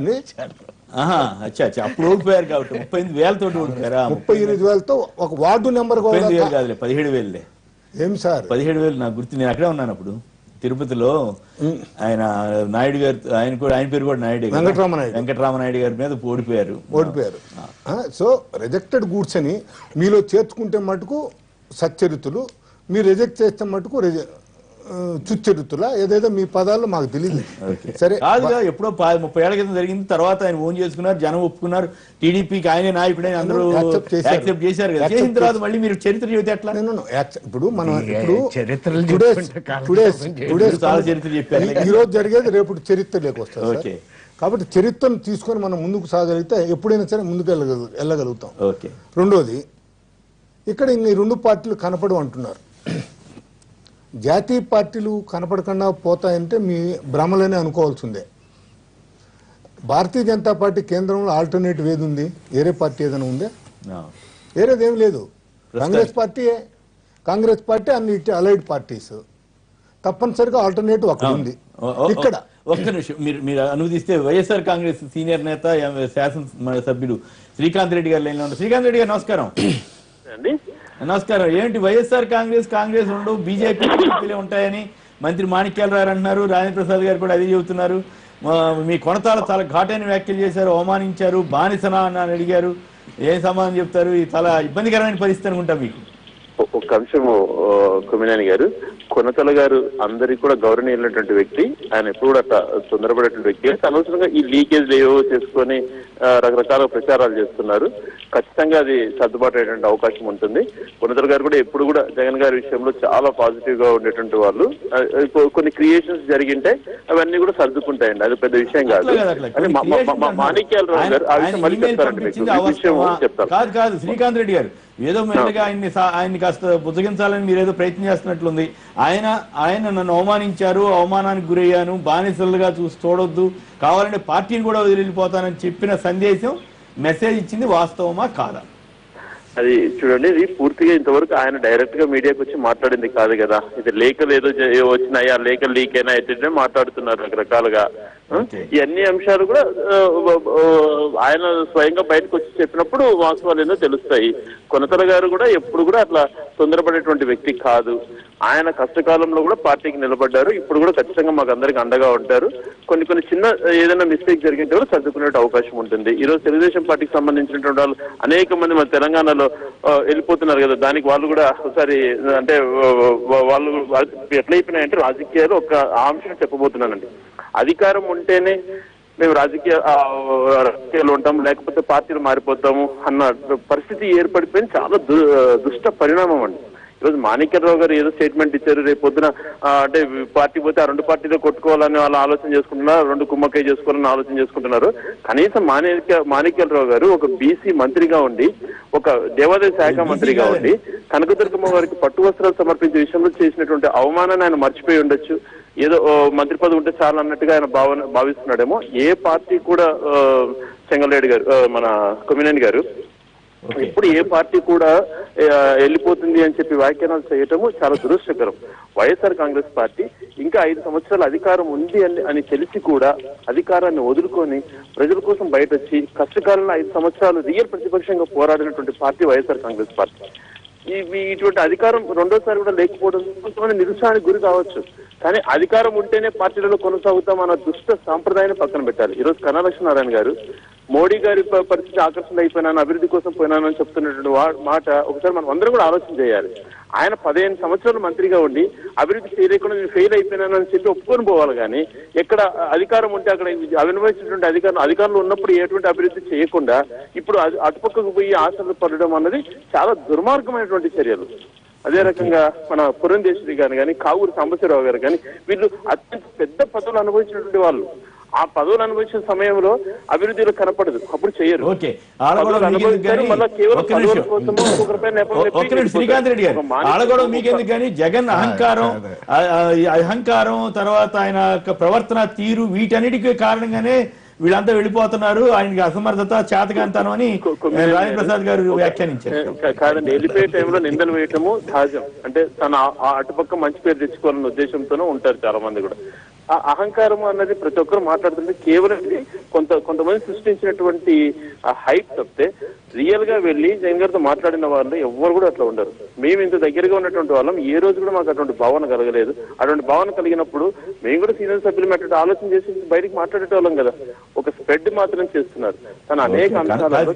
అప్పుడు ఓడిపోయారు కాబట్టి 38,000 ఓడిపోయారా? 38,000తో ఒక వార్డు నెంబర్ 17,000. ఏం సార్ 17,000 నాకు గుర్తు. నేను అక్కడే ఉన్నాను అప్పుడు తిరుపతిలో. ఆయన నాయుడు గారు, ఆయన పేరు కూడా నాయుడు, వెంకటరామనాయుడు గారి మీద ఓడిపోయారు. సో రిజెక్టెడ్ గూడ్స్ అని మీలో చేర్చుకుంటే మటుకు సచ్చరితులు, మీరు రిజెక్ట్ చేస్తే మటుకు చుచ్చరితులా, ఏదేదో మీ పదాల్లో మాకు తెలియదు. సరే, కాదుగా ఎప్పుడో 30 ఏళ్ల క్రితం జరిగింది. తర్వాత ఆయన ఓన్ చేసుకున్నారు, జనం ఒప్పుకున్నారు, టీడీపీకి ఆయనే నాయకుడే అందరూ యాక్సెప్ట్ చేశారు కదా. చేసిన తర్వాత మళ్ళీ మీరు చరిత్ర చెబితే ఎట్లా? ఇప్పుడు మనం చాలా చరిత్ర చెప్పారు. ఈ రోజు జరిగేది రేపు చరిత్రలోకి వస్తుంది. కాబట్టి చరిత్రను తీసుకొని మనం ముందుకు సాగలిగితే ఎప్పుడైనా సరే ముందుకు వెళ్ళగలుగుతాం. రెండోది, ఇక్కడ ఈ 2 పార్టీలు కనపడు అంటున్నారు. జాతీయ పార్టీలు కనపడకుండా పోతాయంటే మీ భ్రమలనే అనుకోవాల్సిందే. భారతీయ జనతా పార్టీ కేంద్రంలో ఆల్టర్నేటివ్ ఏది ఉంది? వేరే పార్టీ ఏదైనా ఉందే? వేరేది ఏం లేదు. కాంగ్రెస్ పార్టీ అన్ని అలైడ్ పార్టీస్, తప్పనిసరిగా ఆల్టర్నేటివ్ అక్కడ ఉంది. ఇక్కడ ఒక్క నిమిషం మీరు అనుమతిస్తే వైఎస్ఆర్ కాంగ్రెస్ సీనియర్ నేత శాసన సభ్యులు శ్రీకాంత్ రెడ్డి గారు లైన్లో ఉన్నారు. శ్రీకాంత్ రెడ్డి గారు నమస్కారం. నమస్కారం. ఏంటి వైఎస్ఆర్ కాంగ్రెస్ ఉండు, బీజేపీలే ఉంటాయని మంత్రి మాణిక్యాల రావు అంటున్నారు, రాజేంద్ర ప్రసాద్ గారు కూడా అదే చెబుతున్నారు. మీ కొనతాల చాలా ఘాటైన వ్యాఖ్యలు చేశారు, అవమానించారు, బానిసనా అని అడిగారు. ఏం సమాధానం చెప్తారు? ఇది చాలా ఇబ్బందికరమైన పరిస్థితి అనుకుంటా మీకు. ఒక అంశము కొమ్మినేని గారు, కొనతల గారు అందరికి కూడా గౌరవనీయులైనటువంటి వ్యక్తి. ఆయన ఎప్పుడు కూడా తొందరపడేటువంటి వ్యక్తి. అనవసరంగా ఈ లీకేజ్ ఏవో చేసుకొని రకరకాల ప్రచారాలు చేస్తున్నారు. ఖచ్చితంగా అది సర్దుబాటు అయ్యేటువంటి అవకాశం ఉంటుంది. కొనతల గారు కూడా ఎప్పుడు కూడా జగన్ గారి విషయంలో చాలా పాజిటివ్ గా ఉండేటువంటి వాళ్ళు. కొన్ని క్రియేషన్స్ జరిగింటే అవన్నీ కూడా సర్దుకుంటాయండి, అది పెద్ద విషయం కాదు. అది మాణిక్యాల రావు గారు ఆ విషయం మళ్ళీ చెప్తారండి మీకు, ఈ విషయం చెప్తారు. కాదు శ్రీకాంత్ రెడ్డి గారు, ఏదో మెల్లగా ఆయన్ని కాస్త బుజ్జగించాలని మీరేదో ప్రయత్నం చేస్తున్నట్లుంది. ఆయన నన్ను అవమానించారు, అవమానానికి గురయ్యాను, బానిసలుగా చూడొద్దు, కావాలంటే పార్టీని కూడా వదిలిపోతానని చెప్పిన సందేశం, మెసేజ్ ఇచ్చింది వాస్తవమా కాదా? అది చూడండి, ఇది పూర్తిగా ఇంతవరకు ఆయన డైరెక్ట్ గా మీడియాకి వచ్చి మాట్లాడింది కాదు కదా. ఇది లేఖలు ఏదో వచ్చినాయి, ఆ లేఖలు లీక్ అయినా అయితే మాట్లాడుతున్నారు రకరకాలుగా. ఈ అన్ని అంశాలు కూడా ఆయన స్వయంగా బయటకు వచ్చి చెప్పినప్పుడు వాస్తవాలు ఏందో తెలుస్తాయి. కొనతల గారు కూడా ఎప్పుడు కూడా అట్లా తొందరపడేటువంటి వ్యక్తి కాదు. ఆయన కష్టకాలంలో కూడా పార్టీకి నిలబడ్డారు. ఇప్పుడు కూడా ఖచ్చితంగా మాకు అందరికి అండగా ఉంటారు. కొన్ని చిన్న ఏదైనా మిస్టేక్ జరిగితే కూడా సర్దుకునే అవకాశం ఉంటుంది. ఈ రోజు తెలుగుదేశం పార్టీకి సంబంధించినటువంటి వాళ్ళు అనేక మంది మన తెలంగాణలో వెళ్ళిపోతున్నారు కదా, దానికి వాళ్ళు కూడా ఒకసారి అంటే వాళ్ళు ఎట్లయిపోయినాయంటే రాజకీయాలు ఒక అంశం చెప్పబోతున్నానండి. అధికారం ఉంటేనే మేము రాజకీయాలు ఉంటాం, లేకపోతే పార్టీలు మారిపోతాము అన్న పరిస్థితి ఏర్పడిపోయింది. చాలా దుష్ట పరిణామం అండి. ఈరోజు మాణిక్యరావు గారు ఏదో స్టేట్మెంట్ ఇచ్చారు, రేపు పొద్దున అంటే పార్టీ పోతే ఆ 2 పార్టీలో కొట్టుకోవాలని వాళ్ళు ఆలోచన చేసుకుంటున్నారు, 2 కుమ్మక్కై చేసుకోవాలని ఆలోచన చేసుకుంటున్నారు. కనీసం మాణిక్యరావు గారు ఒక బీసీ మంత్రిగా ఉండి, ఒక దేవాదాయ శాఖ మంత్రిగా ఉండి, కనకదుర్గమ్మ గారికి పట్టు వస్త్రాలు సమర్పించే విషయంలో చేసినటువంటి అవమానాన్ని ఆయన మర్చిపోయి ఉండొచ్చు. ఏదో మంత్రి పదవి ఉంటే చాలా అన్నట్టుగా ఆయన భావిస్తున్నాడేమో. ఏ పార్టీ కూడా చెంగల్రెడ్డి గారు, మన కొమ్మినేని గారు, ఇప్పుడు ఏ పార్టీ కూడా వెళ్ళిపోతుంది అని చెప్పి వ్యాఖ్యానాలు చేయటము చాలా దురదృష్టకరం. వైఎస్ఆర్ కాంగ్రెస్ పార్టీ ఇంకా 5 సంవత్సరాల అధికారం ఉంది అని తెలిసి కూడా అధికారాన్ని వదులుకొని ప్రజల కోసం బయట వచ్చి కష్టకాలంలో 5 సంవత్సరాలు రియల్ ప్రతిపక్షంగా పోరాడినటువంటి పార్టీ వైఎస్ఆర్ కాంగ్రెస్ పార్టీ. ఇటువంటి అధికారం రెండోసారి కూడా లేకపోవడం కొంతమంది నిరుత్సాహానికి గురి కావచ్చు, కానీ అధికారం ఉంటేనే పార్టీలలో కొనసాగుతాం అన్న దుష్ట సాంప్రదాయాన్ని పక్కన పెట్టాలి. ఈరోజు కన్నా లక్ష్మీనారాయణ గారు మోడీ గారి పరిస్థితి ఆకర్షణ అయిపోయినాను, అభివృద్ధి కోసం పోయినానని చెప్తున్నటువంటి మాట ఒకసారి మనం అందరం కూడా ఆలోచన చేయాలి. ఆయన 15 సంవత్సరాలు మంత్రిగా ఉండి అభివృద్ధి చేయలేకుండా నేను ఫెయిల్ అయిపోయినానని చెప్పి ఒప్పుకొని పోవాలి, కానీ ఎక్కడ అధికారం ఉంటే అక్కడ అనుభవించినటువంటి అధికారంలో ఉన్నప్పుడు ఎటువంటి అభివృద్ధి చేయకుండా ఇప్పుడు అటుపక్కకు పోయి ఆశలు పడడం అన్నది చాలా దుర్మార్గమైనటువంటి చర్యలు. అదే రకంగా మన పురంధేశ్వరి గారు కానీ కావూరు సాంబశివరావు గారు కానీ వీళ్ళు అత్యంత పెద్ద పదవులు అనుభవించినటువంటి వాళ్ళు. ఆ పదవులు అనుభవించిన సమయంలో అభివృద్ధిలో కనపడదు, అప్పుడు చేయరు. శ్రీకాంత్ రెడ్డి గారు ఆడగొడవ మీకెందుకు కానీ జగన్ అహంకారం తర్వాత ఆయన ప్రవర్తన తీరు వీటన్నిటికీ కారణంగానే వీళ్ళంతా వెళ్ళిపోతున్నారు, ఆయనకి అసమర్థత చేతకాంతనం అని రాజేంద్ర ప్రసాద్ గారు వ్యాఖ్యానించారు. కాదండి, వెళ్ళిపోయే టైంలో నిందలు వేయటము సహజం. అంటే తన అటుపక్క మంచి పేరు తెచ్చుకోవాలన్న ఉద్దేశంతోనే ఉంటారు చాలా మంది కూడా. ఆ అహంకారం అన్నది ప్రతి ఒక్కరు మాట్లాడుతుంటే కేవలం కొంతమంది సృష్టించినటువంటి హైప్ తప్పితే రియల్ గా వెళ్ళి జగన్ గారితో మాట్లాడిన వాళ్ళు ఎవరు కూడా అట్లా ఉండరు. మేము ఇంత దగ్గరగా ఉన్నటువంటి వాళ్ళం ఏ రోజు కూడా మాకు అటువంటి భావన కలగలేదు. అటువంటి భావన కలిగినప్పుడు మేము కూడా సీనియర్ సభ్యులు అటువంటి ఆలోచన చేసి బయటకు మాట్లాడేటోళ్ళం కదా. ఒక స్ప్రెడ్ మాత్రం చేస్తున్నారు. తన అనేక అంశాలలో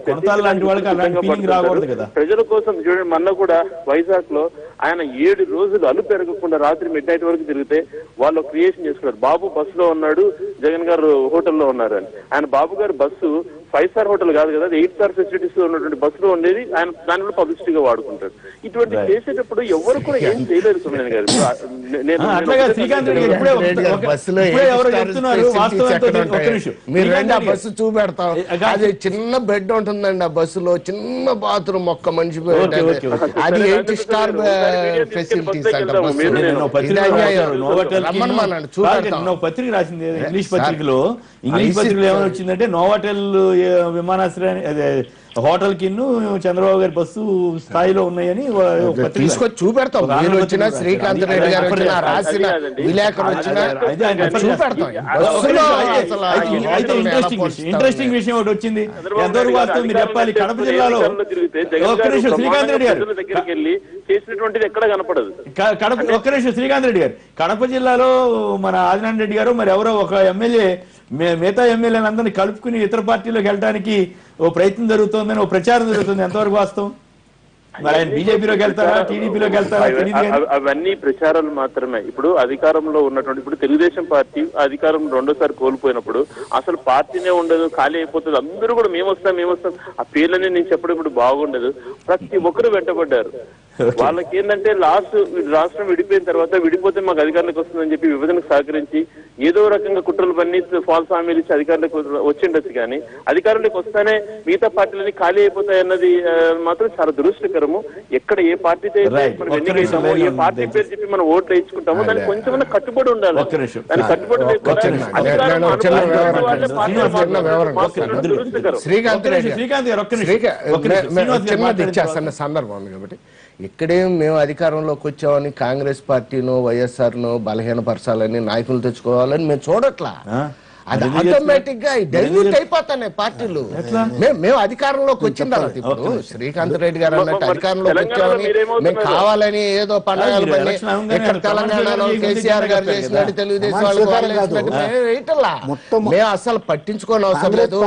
ప్రజల కోసం చూడండి, మొన్న కూడా వైజాగ్ లో ఆయన 7 రోజులు అల్లు పెరగకుండా రాత్రి మిడ్ నైట్ వరకు తిరిగితే వాళ్ళు క్రియేషన్ చేసుకున్నారు. బాబు బస్సులో ఉన్నాడు, జగన్ గారు హోటల్లో ఉన్నారు అని. ఆయన బాబు గారు బస్సు 5 స్టార్ హోటల్ కాదు కదా, 8 స్టార్ ఫెసిలిటీస్ ఉన్నటువంటి బస్సులో ఉండేది. ఆయన దాని కూడా పబ్లిసిటీగా వాడుకుంటారు. ఇటువంటి చేసేటప్పుడు ఎవరు కూడా ఏం చేయలేరు. సుమన్ గారు బస్సు చూపెడతాం, అది చిన్న బెడ్ ఉంటుందండి ఆ బస్సులో, చిన్న బాత్రూమ్ ఒక్క మనిషి, అది 8 స్టార్ ఫెసిలిటీస్ అంట. పత్రిక రాసింది ఇంగ్లీష్ పత్రికలో ఏమైనా వచ్చిందంటే నోవాటెల్ విమానాశ్రయాన్ని అదే హోటల్ కిన్ను చంద్రబాబు గారి బస్సు స్థాయిలో ఉన్నాయని తీసుకొచ్చి చూపెడతాం. వచ్చిన శ్రీకాంత్ రెడ్డి గారు వచ్చిన రాసిన విలేకరు వచ్చిన చూపెడతాం. ఇంట్రెస్టింగ్ విషయం ఒకటి వచ్చింది, ఎంతవరకు వాస్తవం మీరు చెప్పాలి. కడప జిల్లాలో శ్రీకాంత్ రెడ్డి గారు చేసినటువంటిది ఎక్కడ కనపడదు. ఒక్క నిమిషం శ్రీకాంత్ రెడ్డి గారు, కడప జిల్లాలో మన ఆదినారాయణ రెడ్డి గారు మరి ఎవరో ఒక ఎమ్మెల్యే మిగతా ఎమ్మెల్యేలు అందరినీ కలుపుకుని ఇతర పార్టీలోకి వెళ్ళడానికి ఓ ప్రయత్నం జరుగుతోందని ఓ ప్రచారం జరుగుతుంది, ఎంతవరకు వాస్తవం? మరి ఆయన బీజేపీలోకి వెళ్తారా, టీడీపీలోకి వెళ్తారా? అవన్నీ ప్రచారాలు మాత్రమే. ఇప్పుడు అధికారంలో ఉన్నటువంటి ఇప్పుడు తెలుగుదేశం పార్టీ అధికారం రెండోసారి కోల్పోయినప్పుడు అసలు పార్టీనే ఉండదు, ఖాళీ అయిపోతుంది. అందరూ కూడా మేము వస్తాం ఆ పేర్లని నేను చెప్పడం ఇప్పుడు బాగుండదు. ప్రతి ఒక్కరు వెంటబడ్డారు. వాళ్ళకి ఏంటంటే రాష్ట్రం విడిపోయిన తర్వాత విడిపోతే మాకు అధికారులకు వస్తుందని చెప్పి విభజనకు సహకరించి ఏదో రకంగా కుట్రలు పన్ని ఫాల్స్ హామీలు ఇచ్చి అధికారులకు వచ్చిండొచ్చు, కానీ అధికారులకు వస్తేనే మిగతా పార్టీలని ఖాళీ అయిపోతాయి అన్నది మాత్రం చాలా దురదృష్టకరము. ఎక్కడ ఏ పార్టీతో మనం ఎన్నికైతామో, ఏ పార్టీ పేరు చెప్పి మనం ఓట్లు వేయించుకుంటామో దానికి కొంచెం కట్టుబడి ఉండాలి. దాని కట్టుబడి లేకుండా సందర్భం ఉంది కాబట్టి ఇక్కడే మేము అధికారంలోకి వచ్చామని కాంగ్రెస్ పార్టీనో వైఎస్ఆర్నో బలహీనపరచాలని నాయకులు తెచ్చుకోవాలని మేము చూడట్లా. అది ఆటోమేటిక్ గా డైల్యూట్ అయిపోతాయి పార్టీలు. మేము అధికారంలోకి వచ్చిన తర్వాత ఇప్పుడు శ్రీకాంత్ రెడ్డి గారు అన్నట్టు అధికారంలోకి వచ్చామని మేము కావాలని ఏదో పండుగలు పని ఇక్కడ తెలంగాణలో కేసీఆర్ గారు చేసినట్టు తెలుగుదేశం వాళ్ళు వేయటల్లా. మేము అసలు పట్టించుకోని అవసరం లేదు.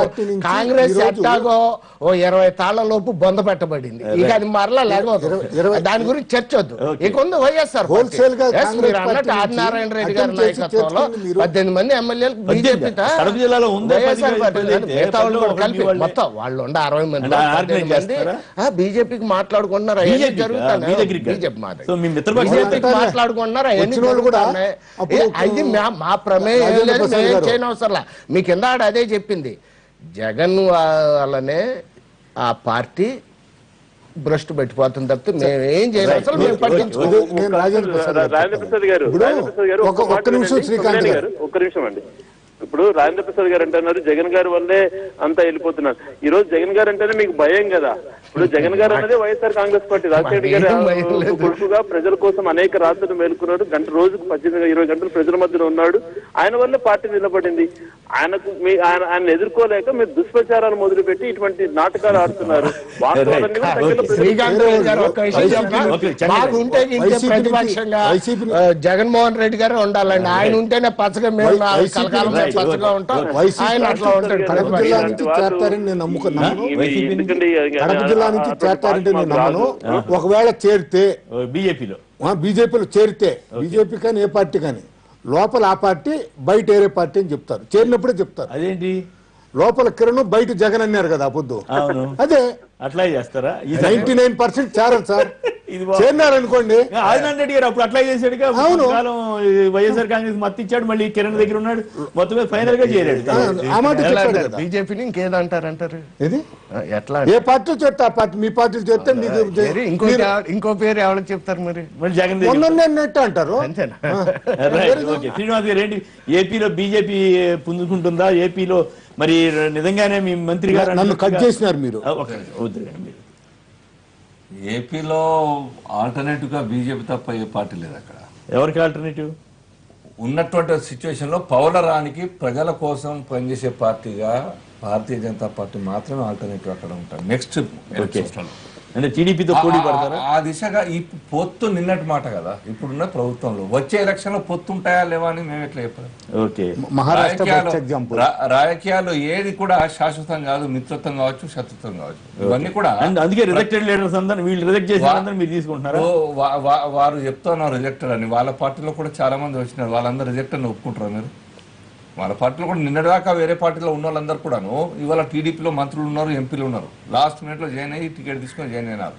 కాంగ్రెస్ ఎట్టాగో ఓ 20 తాళ్లలోపు బొంద పెట్టబడింది, ఇక అది మరలా లేకపోతే దాని గురించి చర్చ వద్దు. ఇక ఉంది వైఎస్ఆర్ మీరు అన్నట్టు ఆదినారాయణ రెడ్డి గారి నాయకత్వంలో 18 మంది ఎమ్మెల్యేలు బీజేపీ మొత్తం వాళ్ళు ఉండే 60 మంది బీజేపీకి మాట్లాడుకుంటున్నారు. మాట్లాడుకుంటున్నారు అది మా ప్రమేయం చేయని అవసరం. మీ కింద అదే చెప్పింది, జగన్ వాళ్ళనే ఆ పార్టీ భ్రష్టు పెట్టిపోతుంది తప్పితే మేము ఏం చేయాలి అసలు మేము పట్టించుకోము. రాజేంద్ర ప్రసాద్ గారు ఒక్క నిమిషం శ్రీకాంత్ గారు, ఒక్క నిమిషం అండి. ఇప్పుడు రాజేంద్ర ప్రసాద్ గారు అంటున్నారు జగన్ గారి వల్లే అంతా వెళ్ళిపోతున్నారు. ఈ రోజు జగన్ గారు అంటేనే మీకు భయం కదా. ఇప్పుడు జగన్ గారు అనేది వైఎస్ఆర్ కాంగ్రెస్ పార్టీ రాజశేఖర్ గారి కొడుకుగా ప్రజల కోసం అనేక రాత్రులు మేలుకున్నాడు. రోజుకు 18-20 గంటలు ప్రజల మధ్యలో ఉన్నాడు. ఆయన వల్లే పార్టీ నిలబడింది. ఆయన ఎదుర్కోలేక మీరు దుష్ప్రచారాలు మొదలుపెట్టి ఇటువంటి నాటకాలు ఆడుతున్నారు. జగన్మోహన్ రెడ్డి గారు ఉండాలండి. ఆయన ఉంటేనే పచ్చగా మేము పచ్చగా ఉంటాం. ఆయన అట్లా ఉంటాడు. కడప జిల్లా నుంచి చేస్తారని నేను నమ్ముకున్నాను. కడప జిల్లా నుంచి చేస్తారంటే నేను నమ్మను. ఒకవేళ చేరితే బీజేపీలో చేరితే బీజేపీ కానీ ఏ పార్టీ కానీ లోపల ఆ పార్టీ బయట ఏరే పార్టీ అని చెప్తారు. చేరినప్పుడే చెప్తారు. అదేంటి లోపల కిరణ్ బయట జగన్ అన్నారు కదా పొద్దు. అదే అట్లా చేస్తారా? 99% చేరరు సార్. చేరినారనుకోండి. ఆదినారాయణ రెడ్డి గారు అప్పుడు అట్లా చేశాడు. అవును, వైఎస్ఆర్ కాంగ్రెస్ మత్తు ఇచ్చాడు. మళ్ళీ కిరణ్ దగ్గర ఉన్నాడు. మొత్తం ఫైనల్ గా చేరాడు. ఆ మాట చెప్పాడు కదా. బీజేపీని ఇంకేదంటారు ఇది ఎట్లా ఏ పార్టీలు చేస్తే ఆ పార్టీ మీ పార్టీలు చేస్తే మీకు ఇంకో పేరు ఎవరికి చెప్తారు మరి? మళ్ళీ జగన్ మొన్నట్టు అంటారు. శ్రీనివాస్ గారు ఏంటి ఏపీలో బీజేపీ పుంజుకుంటుందా? ఏపీలో మరి నిజంగానే మీ మంత్రి గారు నన్ను కట్ చేసినారు మీరు. ఏపీలో ఆల్టర్నేటివ్ గా బీజేపీ తప్ప ఏ పార్టీ లేదు అక్కడ. ఎవరికి ఆల్టర్నేటివ్? ఉన్నటువంటి సిచ్యువేషన్ లో పౌలరానికి ప్రజల కోసం పనిచేసే పార్టీగా భారతీయ జనతా పార్టీ మాత్రమే ఆల్టర్నేటివ్ అక్కడ ఉంటారు. నెక్స్ట్ అంటే టీడీపీతో పోటీ పడతారా? ఆ దిశగా ఈ పొత్తు నిన్నటి మాట కదా. ఇప్పుడున్న ప్రభుత్వంలో వచ్చే ఎలక్షన్ లో పొత్తు ఉంటాయా లేవా అని మేము ఎట్లా చెప్పాలి? రాజకీయాలు ఏది కూడా శాశ్వతం కాదు. మిత్రత్వం కావచ్చు, శత్రుత్వం కావచ్చు, ఇవన్నీ కూడా. అందుకే రిజెక్టెడ్ లీడర్స్ అందరూ వీళ్ళు రిజెక్ట్ చేసిన మీరు తీసుకుంటున్నారు. వారు చెప్తున్నారు రిజెక్టర్ అని. వాళ్ళ పార్టీలో కూడా చాలా మంది వచ్చినారు. వాళ్ళందరూ రిజెక్టర్ అని ఒప్పుకుంటారు మీరు? వాళ్ళ పార్టీలో కూడా నిన్నటిదాకా వేరే పార్టీలో ఉన్న వాళ్ళందరూ కూడాను ఇవాళ టీడీపీలో మంత్రులు ఉన్నారు, ఎంపీలు ఉన్నారు. లాస్ట్ మినిట్లో జాయిన్ అయ్యి టికెట్ తీసుకొని జాయిన్ అయినారు.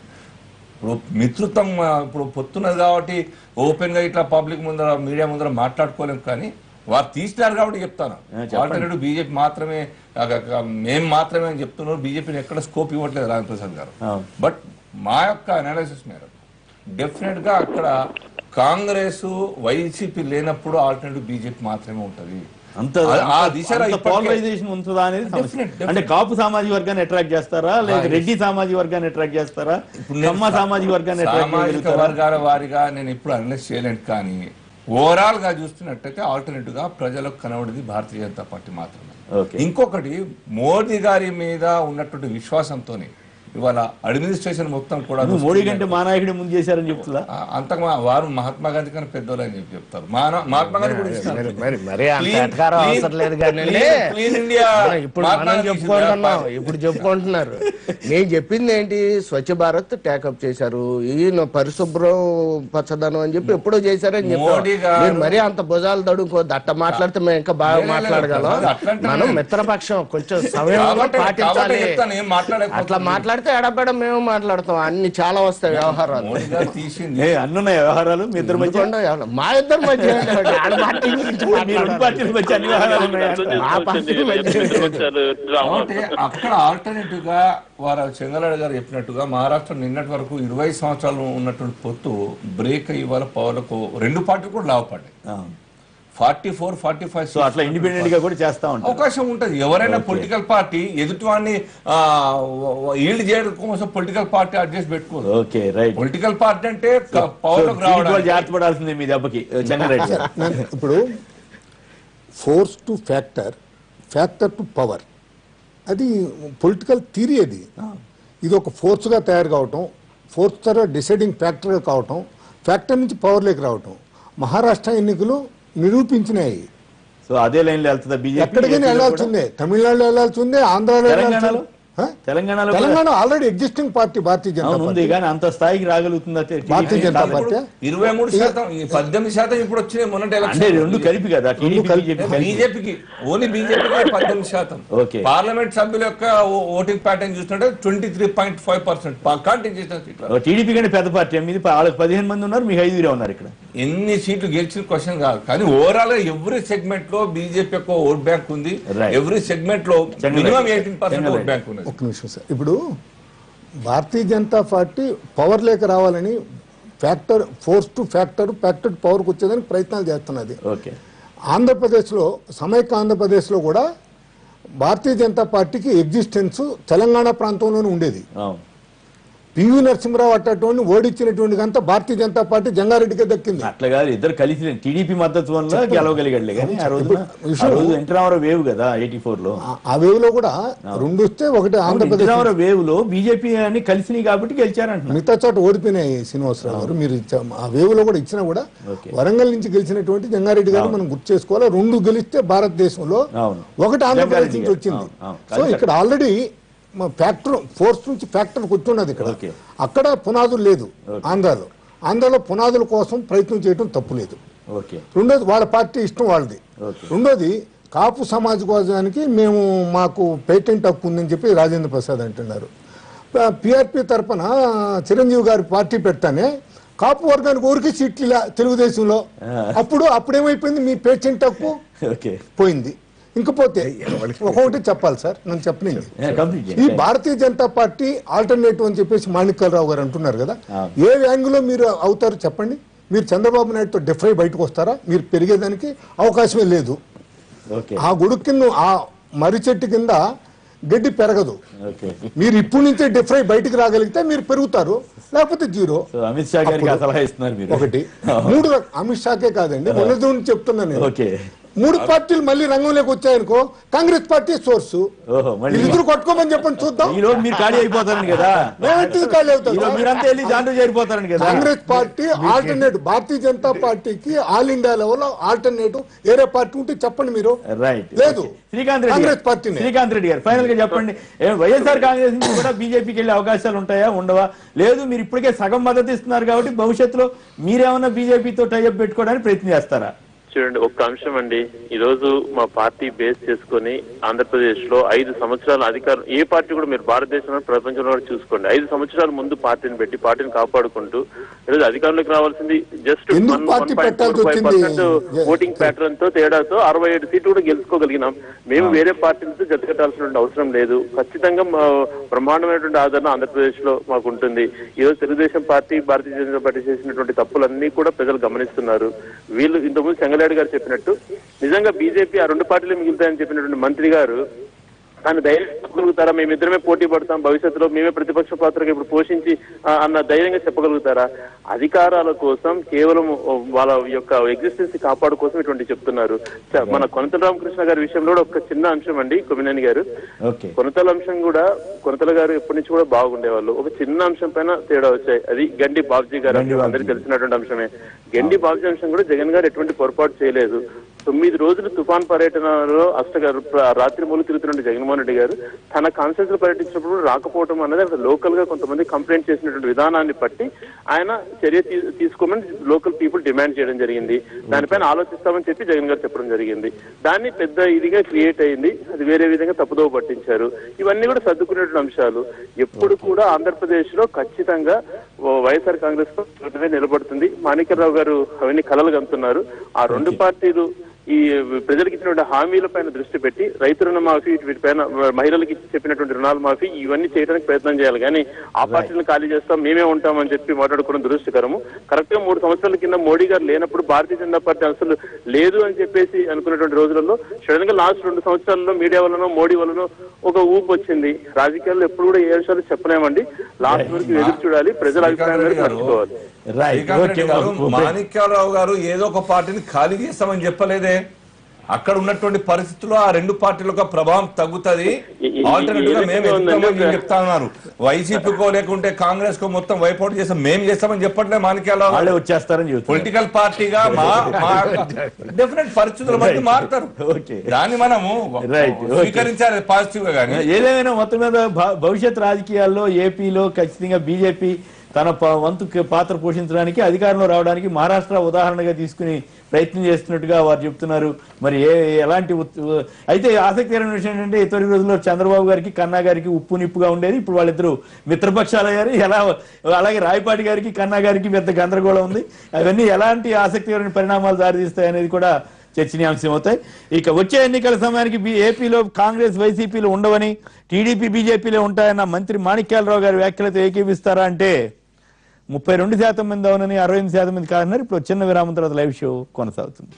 ఇప్పుడు మిత్రుత్వం ఇప్పుడు పొత్తున్నది కాబట్టి ఓపెన్ గా ఇట్లా పబ్లిక్ ముందర మీడియా ముందర మాట్లాడుకోలేము. కానీ వారు తీసినారు కాబట్టి చెప్తాను. ఆల్టర్నేటివ్ బీజేపీ మాత్రమే, మేము మాత్రమే అని చెప్తున్నారు. బీజేపీని ఎక్కడ స్కోప్ ఇవ్వట్లేదు రాజేంద్ర ప్రసాద్ గారు. బట్ మా యొక్క అనాలిసిస్ మేరకు డెఫినెట్ గా అక్కడ కాంగ్రెస్ వైసీపీ లేనప్పుడు ఆల్టర్నేటివ్ బీజేపీ మాత్రమే ఉంటది. పోలరైజేషన్ ఉంటుందా అనేది సమస్య. అంటే కాపు సామాజిక వర్గాన్ని అట్రాక్ట్ చేస్తారా, లేదా రెడ్డి సామాజిక వర్గాన్ని అట్రాక్ట్ చేస్తారా, కమ్మ సామాజిక వర్గాన్ని సామాజిక వర్గాల వారిగా నేను ఇప్పుడు అనలైజ్ చేయలేను. కానీ ఓవరాల్ గా చూస్తున్నట్టయితే ఆల్టర్నేటివ్ గా ప్రజలకు కనబడేది భారతీయ జనతా పార్టీ మాత్రమే. ఇంకొకటి మోదీ గారి మీద ఉన్నటువంటి విశ్వాసంతో ఇవాళ అడ్మినిస్ట్రేషన్ మొత్తం కూడా మోడీ కంటే మా నాయకుడి ముందు చేశారని చెప్తుందా? అంత వారు మహాత్మా గాంధీ కన్నా పెద్దోళ్ళు అని చెప్పి చెప్తారు. మహాత్మా గాంధీ కూడా ఇప్పుడు చెప్పుకుంటున్నారు. నేను చెప్పింది ఏంటి? స్వచ్ఛ భారత్ టేకప్ చేశారు. ఈయన పరిశుభ్రం పచ్చదనం అని చెప్పి ఎప్పుడో చేశారని చెప్పారు. మరీ అంత భుజాలు తడుకో దట్ట మాట్లాడితే మేము ఇంకా బాగా మాట్లాడగలం. మనం మిత్రపక్షం కొంచెం సమయంలో పాటించాలి. అట్లా మాట్లాడితే ఎడబెడం మేము మాట్లాడతాం. అన్ని చాలా వస్తాయి వ్యవహారాలు. అన్నున్నాయి వ్యవహారాలు మీ ఇద్దరు మధ్య, మా ఇద్దరు మధ్య అక్కడ ఆల్టర్నేటివ్ గా వారు చంద్రబాబు గారు చెప్పినట్టుగా మహారాష్ట్ర నిన్నటి వరకు 20 సంవత్సరాలు ఉన్నటువంటి పొత్తు బ్రేక్ ఇవాళ పవర్లకు 2 పార్టీలు కూడా లాభపడ్డాయి. 44-45 అట్లా ఇండిపెండెంట్ గా కూడా చేస్తా ఉంటారు. అవకాశం ఉంటుంది. ఎవరైనా పొలిటికల్ పార్టీ ఎదుటివాడిని ఈల్డ్ చేయడం కోసం పొలిటికల్ పార్టీ అడ్జస్ట్ పెట్టుకోదు. పొలిటికల్ పార్టీ అంటే పవర్ జాగ్రత్త పడాల్సిందే మీ దెబ్బకి. ఇప్పుడు force to factor, factor to power, అది పొలిటికల్ థియరీ. అది ఇది ఒక ఫోర్స్గా తయారు కావటం, ఫోర్స్ తర్వాత డిసైడింగ్ ఫ్యాక్టర్గా కావటం, ఫ్యాక్టర్ నుంచి పవర్లోకి రావటం మహారాష్ట్ర ఎన్నికలు నిరూపించినాయి. సో అదే లైన్ లో వెళ్తుందా బీజేపీ? ఎక్కడికైనా వెళ్లాల్సిందే. తమిళనాడులో వెళ్లాల్సిందే, ఆంధ్రాలో, Telangana already existing party Bharatiya Janata ఉంది. కానీ అంత స్థాయికి రాగలుగుతుందా భారతీయ జనతా పార్టీ? 23%, 18% ఇప్పుడు వచ్చినాయి మొన్నటి ఎలక్షన్. రెండు కలిపి కదా బీజేపీకి, ఓన్లీ బీజేపీకి 18%. పార్లమెంట్ సభ్యుల యొక్క ఓటింగ్ ప్యాటర్న్ చూస్తుంటే 23.5%. టీడీపీ కంటే పెద్ద పార్టీ. మీది వాళ్ళకి 15 మంది ఉన్నారు, మీకు 5 ఉన్నారు. ఇక్కడ ఎన్ని సీట్లు గెలిచిన క్వశ్చన్ కాదు. కానీ ఓవరాల్ గా ఎవ్రీ సెగ్మెంట్ లో బీజేపీ యొక్క ఓట్ బ్యాంక్ ఉంది. ఎవ్రీ సెగ్మెంట్ లో మినిమం 18% ఓట్ బ్యాంక్ ఉంది. ఒక్క నిమిషం సార్. ఇప్పుడు భారతీయ జనతా పార్టీ పవర్ లేక రావాలని factor, force to factor, factor to పవర్కి వచ్చేదానికి ప్రయత్నాలు చేస్తున్నది. ఆంధ్రప్రదేశ్లో సమైక్య ఆంధ్రప్రదేశ్లో కూడా భారతీయ జనతా పార్టీకి ఎగ్జిస్టెన్స్ తెలంగాణ ప్రాంతంలోనే ఉండేది. పివి నరసింహరావు అట్టటువంటి ఓడించినటువంటి అంతా భారతీయ జనతా పార్టీ జంగారెడ్డికే దక్కింది. అట్లా కాదు, ఇద్దరు కలిసి టీడీపీ మద్దతు వల్ల గెలవగలిగాడులే కానీ ఆ రోజు ఎన్టీ రామారావు వేవ్ కదా 84 లో, ఆ వేవ్ లో కూడా రెండు వస్తే ఒకటి ఆంధ్రప్రదేశ్ వేవ్ లో బీజేపీ అని కలిసినాయి కాబట్టి గెలిచారంట. మిగతా చోట ఓడిపోయినాయి శ్రీనివాసరావు గారు. మీరు ఆ వేవ్ లో కూడా ఇచ్చినా కూడా వరంగల్ నుంచి గెలిచినటువంటి జంగారెడ్డి గారు మనం గుర్తు చేసుకోవాలి. రెండు గెలిస్తే భారతదేశంలో ఒకటి ఆంధ్రప్రదేశ్ నుంచి వచ్చింది. సో ఇక్కడ ఆల్రెడీ ఫ్యాక్టర్ ఫోర్స్ నుంచి ఫ్యాక్టర్ కూర్చున్నది ఇక్కడ. అక్కడ పునాదులు లేదు ఆంధ్రాలో. ఆంధ్రాలో పునాదుల కోసం ప్రయత్నం చేయడం తప్పు లేదు. రెండోది వాళ్ళ పార్టీ ఇష్టం వాళ్ళది. రెండోది కాపు సమాజానికి మాకు పేటెంట్ హక్కు ఉందని చెప్పి రాజేంద్ర ప్రసాద్ అంటున్నారు. పిఆర్పి తరఫున చిరంజీవి గారి పార్టీ పెడతానే కాపు వర్గానికి ఊరికి సీట్లు ఇలా తెలుగుదేశంలో. అప్పుడేమైపోయింది, మీ పేటెంట్ హక్కు పోయింది. ఇంకపోతే ఒకటి చెప్పాలి సార్, నన్ను చెప్పనింది. ఈ భారతీయ జనతా పార్టీ ఆల్టర్నేటివ్ అని చెప్పేసి మాణిక్యాలరావు గారు అంటున్నారు కదా, ఏ యాంగిల్లో మీరు అవుతారు చెప్పండి? మీరు చంద్రబాబు నాయుడుతో డిఫై బయటకు వస్తారా? మీరు పెరిగేదానికి అవకాశమే లేదు. ఆ గొడుగు కింద, ఆ మర్రి చెట్టు కింద గడ్డి పెరగదు. మీరు ఇప్పటి నుంచే డిఫై బయటికి రాగలిగితే మీరు పెరుగుతారు, లేకపోతే జీరో. అమిత్ షా గారికి సలహా ఇస్తున్నారు. ఒకటి మూడు అమిత్ షాకే కాదండి, మొన్న చెప్తున్నాను. మూడు పార్టీలు మళ్ళీ రంగంలోకి వచ్చాయనుకో, కాంగ్రెస్ పార్టీ సోర్సు ఇద్దరు కొట్టుకోమని చెప్పండి చూద్దాం. మీరు ఖాళీ అయిపోతారని కదా, ఖాళీ అవుతారు. కాంగ్రెస్ పార్టీ ఆల్టర్నేటివ్ భారతీయ జనతా పార్టీకి ఆల్ ఇండియా లెవెల్ ఆల్టర్నేటివ్ వేరే పార్టీ ఉంటే చెప్పండి. మీరు లేదు. కాంగ్రెస్ పార్టీ శ్రీకాంత్ రెడ్డి గారు ఫైనల్ గా చెప్పండి, వైఎస్ఆర్ కాంగ్రెస్ నుంచి కూడా బీజేపీకి వెళ్ళే అవకాశాలు ఉంటాయా ఉండవా? లేదు, మీరు ఇప్పటికే సగం మద్దతు ఇస్తున్నారు కాబట్టి భవిష్యత్తులో మీరేమన్నా బీజేపీతో టైఅప్ పెట్టుకోవడానికి ప్రయత్నం చేస్తారా? చూడండి, ఒక్క అంశం అండి. ఈ రోజు మా పార్టీ బేస్ చేసుకుని ఆంధ్రప్రదేశ్ లో 5 సంవత్సరాల అధికారం, ఏ పార్టీ కూడా మీరు భారతదేశంలో ప్రపంచంలో చూసుకోండి, 5 సంవత్సరాల ముందు పార్టీని పెట్టి పార్టీని కాపాడుకుంటూ ఈరోజు అధికారంలోకి రావాల్సింది జస్ట్ 1.45% ఓటింగ్ ప్యాటర్న్ తో తేడాతో 67 సీట్లు కూడా గెలుచుకోగలిగినాం. మేము వేరే పార్టీలతో జతకట్టాల్సినటువంటి అవసరం లేదు. ఖచ్చితంగా బ్రహ్మాండమైనటువంటి ఆదరణ ఆంధ్రప్రదేశ్ లో మాకు ఉంటుంది. ఈ రోజు తెలుగుదేశం పార్టీ, భారతీయ జనతా పార్టీ చేసినటువంటి తప్పులన్నీ కూడా ప్రజలు గమనిస్తున్నారు. వీళ్ళు ఇంతకుముందు చెంగల్ గారు చెప్పినట్టు నిజంగా బీజేపీ ఆ 2 పార్టీలు మిగులుతాయని చెప్పినటువంటి మంత్రి గారు దాన్ని ధైర్యం చెప్పగలుగుతారా? మేమిద్దరమే పోటీ పడతాం, భవిష్యత్తులో మేమే ప్రతిపక్ష పాత్రగా ఇప్పుడు పోషించి అన్న ధైర్యంగా చెప్పగలుగుతారా? అధికారాల కోసం, కేవలం వాళ్ళ యొక్క ఎగ్జిస్టెన్స్ కాపాడు కోసం ఇటువంటి చెప్తున్నారు. మన కొనతల రామకృష్ణ గారి విషయంలో కూడా ఒక చిన్న అంశం అండి, కొమ్మినేని గారు. కొనతల అంశం కూడా, కొనతల గారు ఎప్పటి నుంచి కూడా బాగుండేవాళ్ళు. ఒక చిన్న అంశం పైన తేడా వచ్చాయి. అది గండి బాబ్జీ గారు, అందరికి తెలిసినటువంటి అంశమే. గండి బాబ్జీ అంశం కూడా జగన్ గారు ఎటువంటి పొరపాటు చేయలేదు. 9 రోజులు తుఫాన్ పర్యటనలో రాత్రి మూలు తిరుగుతున్న జగన్మోహన్ రెడ్డి గారు తన కాన్ఫరెన్స్ లో పర్యటించినప్పుడు రాకపోవడం అనేది అక్కడ లోకల్ గా కొంతమంది కంప్లైంట్ చేసినటువంటి విధానాన్ని బట్టి ఆయన చర్య తీసుకోమని లోకల్ పీపుల్ డిమాండ్ చేయడం జరిగింది. దానిపైన ఆలోచిస్తామని చెప్పి జగన్ గారు చెప్పడం జరిగింది. దాన్ని పెద్ద ఇదిగా క్రియేట్ అయింది, అది వేరే విధంగా తప్పుదోవ పట్టించారు. ఇవన్నీ కూడా సర్దుకునేటువంటి అంశాలు. ఎప్పుడు కూడా ఆంధ్రప్రదేశ్ లో ఖచ్చితంగా వైఎస్ఆర్ కాంగ్రెస్ పార్టీ నిలబడుతుంది. మాణిక్యరావు గారు అవన్నీ కలలు కంటున్నారు. ఆ 2 పార్టీలు ఈ ప్రజలకు ఇచ్చినటువంటి హామీల పైన దృష్టి పెట్టి రైతు రుణమాఫీ, వీటిపైన మహిళలకు చెప్పినటువంటి రుణాల మాఫీ, ఇవన్నీ చేయడానికి ప్రయత్నం చేయాలి. కానీ ఆ పార్టీలను ఖాళీ చేస్తాం, మేమే ఉంటామని చెప్పి మాట్లాడుకోవడం దురదృష్టకరము. కరెక్ట్ గా 3 సంవత్సరాల కింద మోడీ గారు లేనప్పుడు భారతీయ జనతా పార్టీ అసలు లేదు అని చెప్పేసి అనుకున్నటువంటి రోజులలో సడన్ గా లాస్ట్ 2 సంవత్సరాల్లో మీడియా వల్లనో మోడీ వల్లనో ఒక ఊపు వచ్చింది. రాజకీయాల్లో ఎప్పుడు కూడా ఏ విషయాలు చెప్పలేమండి, లాస్ట్ వరకు ఎదురు చూడాలి, ప్రజల అభిప్రాయాన్ని మర్చిపోవాలి. మాణిక్యాలరావు గారు ఏదో ఒక పార్టీని ఖాళీ చేస్తామని చెప్పలేదే. అక్కడ ఉన్నటువంటి పరిస్థితుల్లో ఆ 2 పార్టీలకు ప్రభావం తగ్గుతుంది. ఆల్టర్నేటివ్ గా మేము ఎదుగుతామని చెప్తా ఉన్నారు. వైసీపీకో లేకుంటే కాంగ్రెస్ కో మొత్తం వైపౌట్ చేస్తాం, మేము చేస్తామని చెప్పట్లే. మాణిక్యాలరావు వచ్చేస్తారని పొలిటికల్ పార్టీగా డెఫినెట్ పరిస్థితుల బట్టి మారుతారు. దాన్ని మనము స్వీకరించాలి పాజిటివ్ గా. కానీ ఏదేమైనా మొత్తం మీద భవిష్యత్ రాజకీయాల్లో ఏపీలో ఖచ్చితంగా బీజేపీ తన వంతు పాత్ర పోషించడానికి, అధికారంలో రావడానికి మహారాష్ట్ర ఉదాహరణగా తీసుకుని ప్రయత్నం చేస్తున్నట్టుగా వారు చెప్తున్నారు. మరి ఎలాంటి అయితే ఆసక్తికరమైన విషయం ఏంటంటే, తొలి రోజుల్లో చంద్రబాబు గారికి, కన్నా గారికి ఉప్పు నిప్పుగా ఉండేది. ఇప్పుడు వాళ్ళిద్దరూ మిత్రపక్షాలు అయ్యారు. అలాగే రాయపాటి గారికి, కన్నా గారికి పెద్ద గందరగోళం ఉంది. అవన్నీ ఎలాంటి ఆసక్తికరమైన పరిణామాలు దారితీస్తాయి అనేది కూడా చర్చనీయాంశం అవుతాయి. ఇక వచ్చే ఎన్నికల సమయానికి ఏపీలో కాంగ్రెస్, వైసీపీలో ఉండవని, టీడీపీ, బీజేపీలో ఉంటాయన్న మంత్రి మాణిక్యాలరావు గారి వ్యాఖ్యలతో ఏకీపిస్తారా అంటే 32% మంది అవునని, 68% మంది కాదన్నారు. ఇప్పుడు చిన్న విరామం తర్వాత లైవ్ షో కొనసాగుతుంది.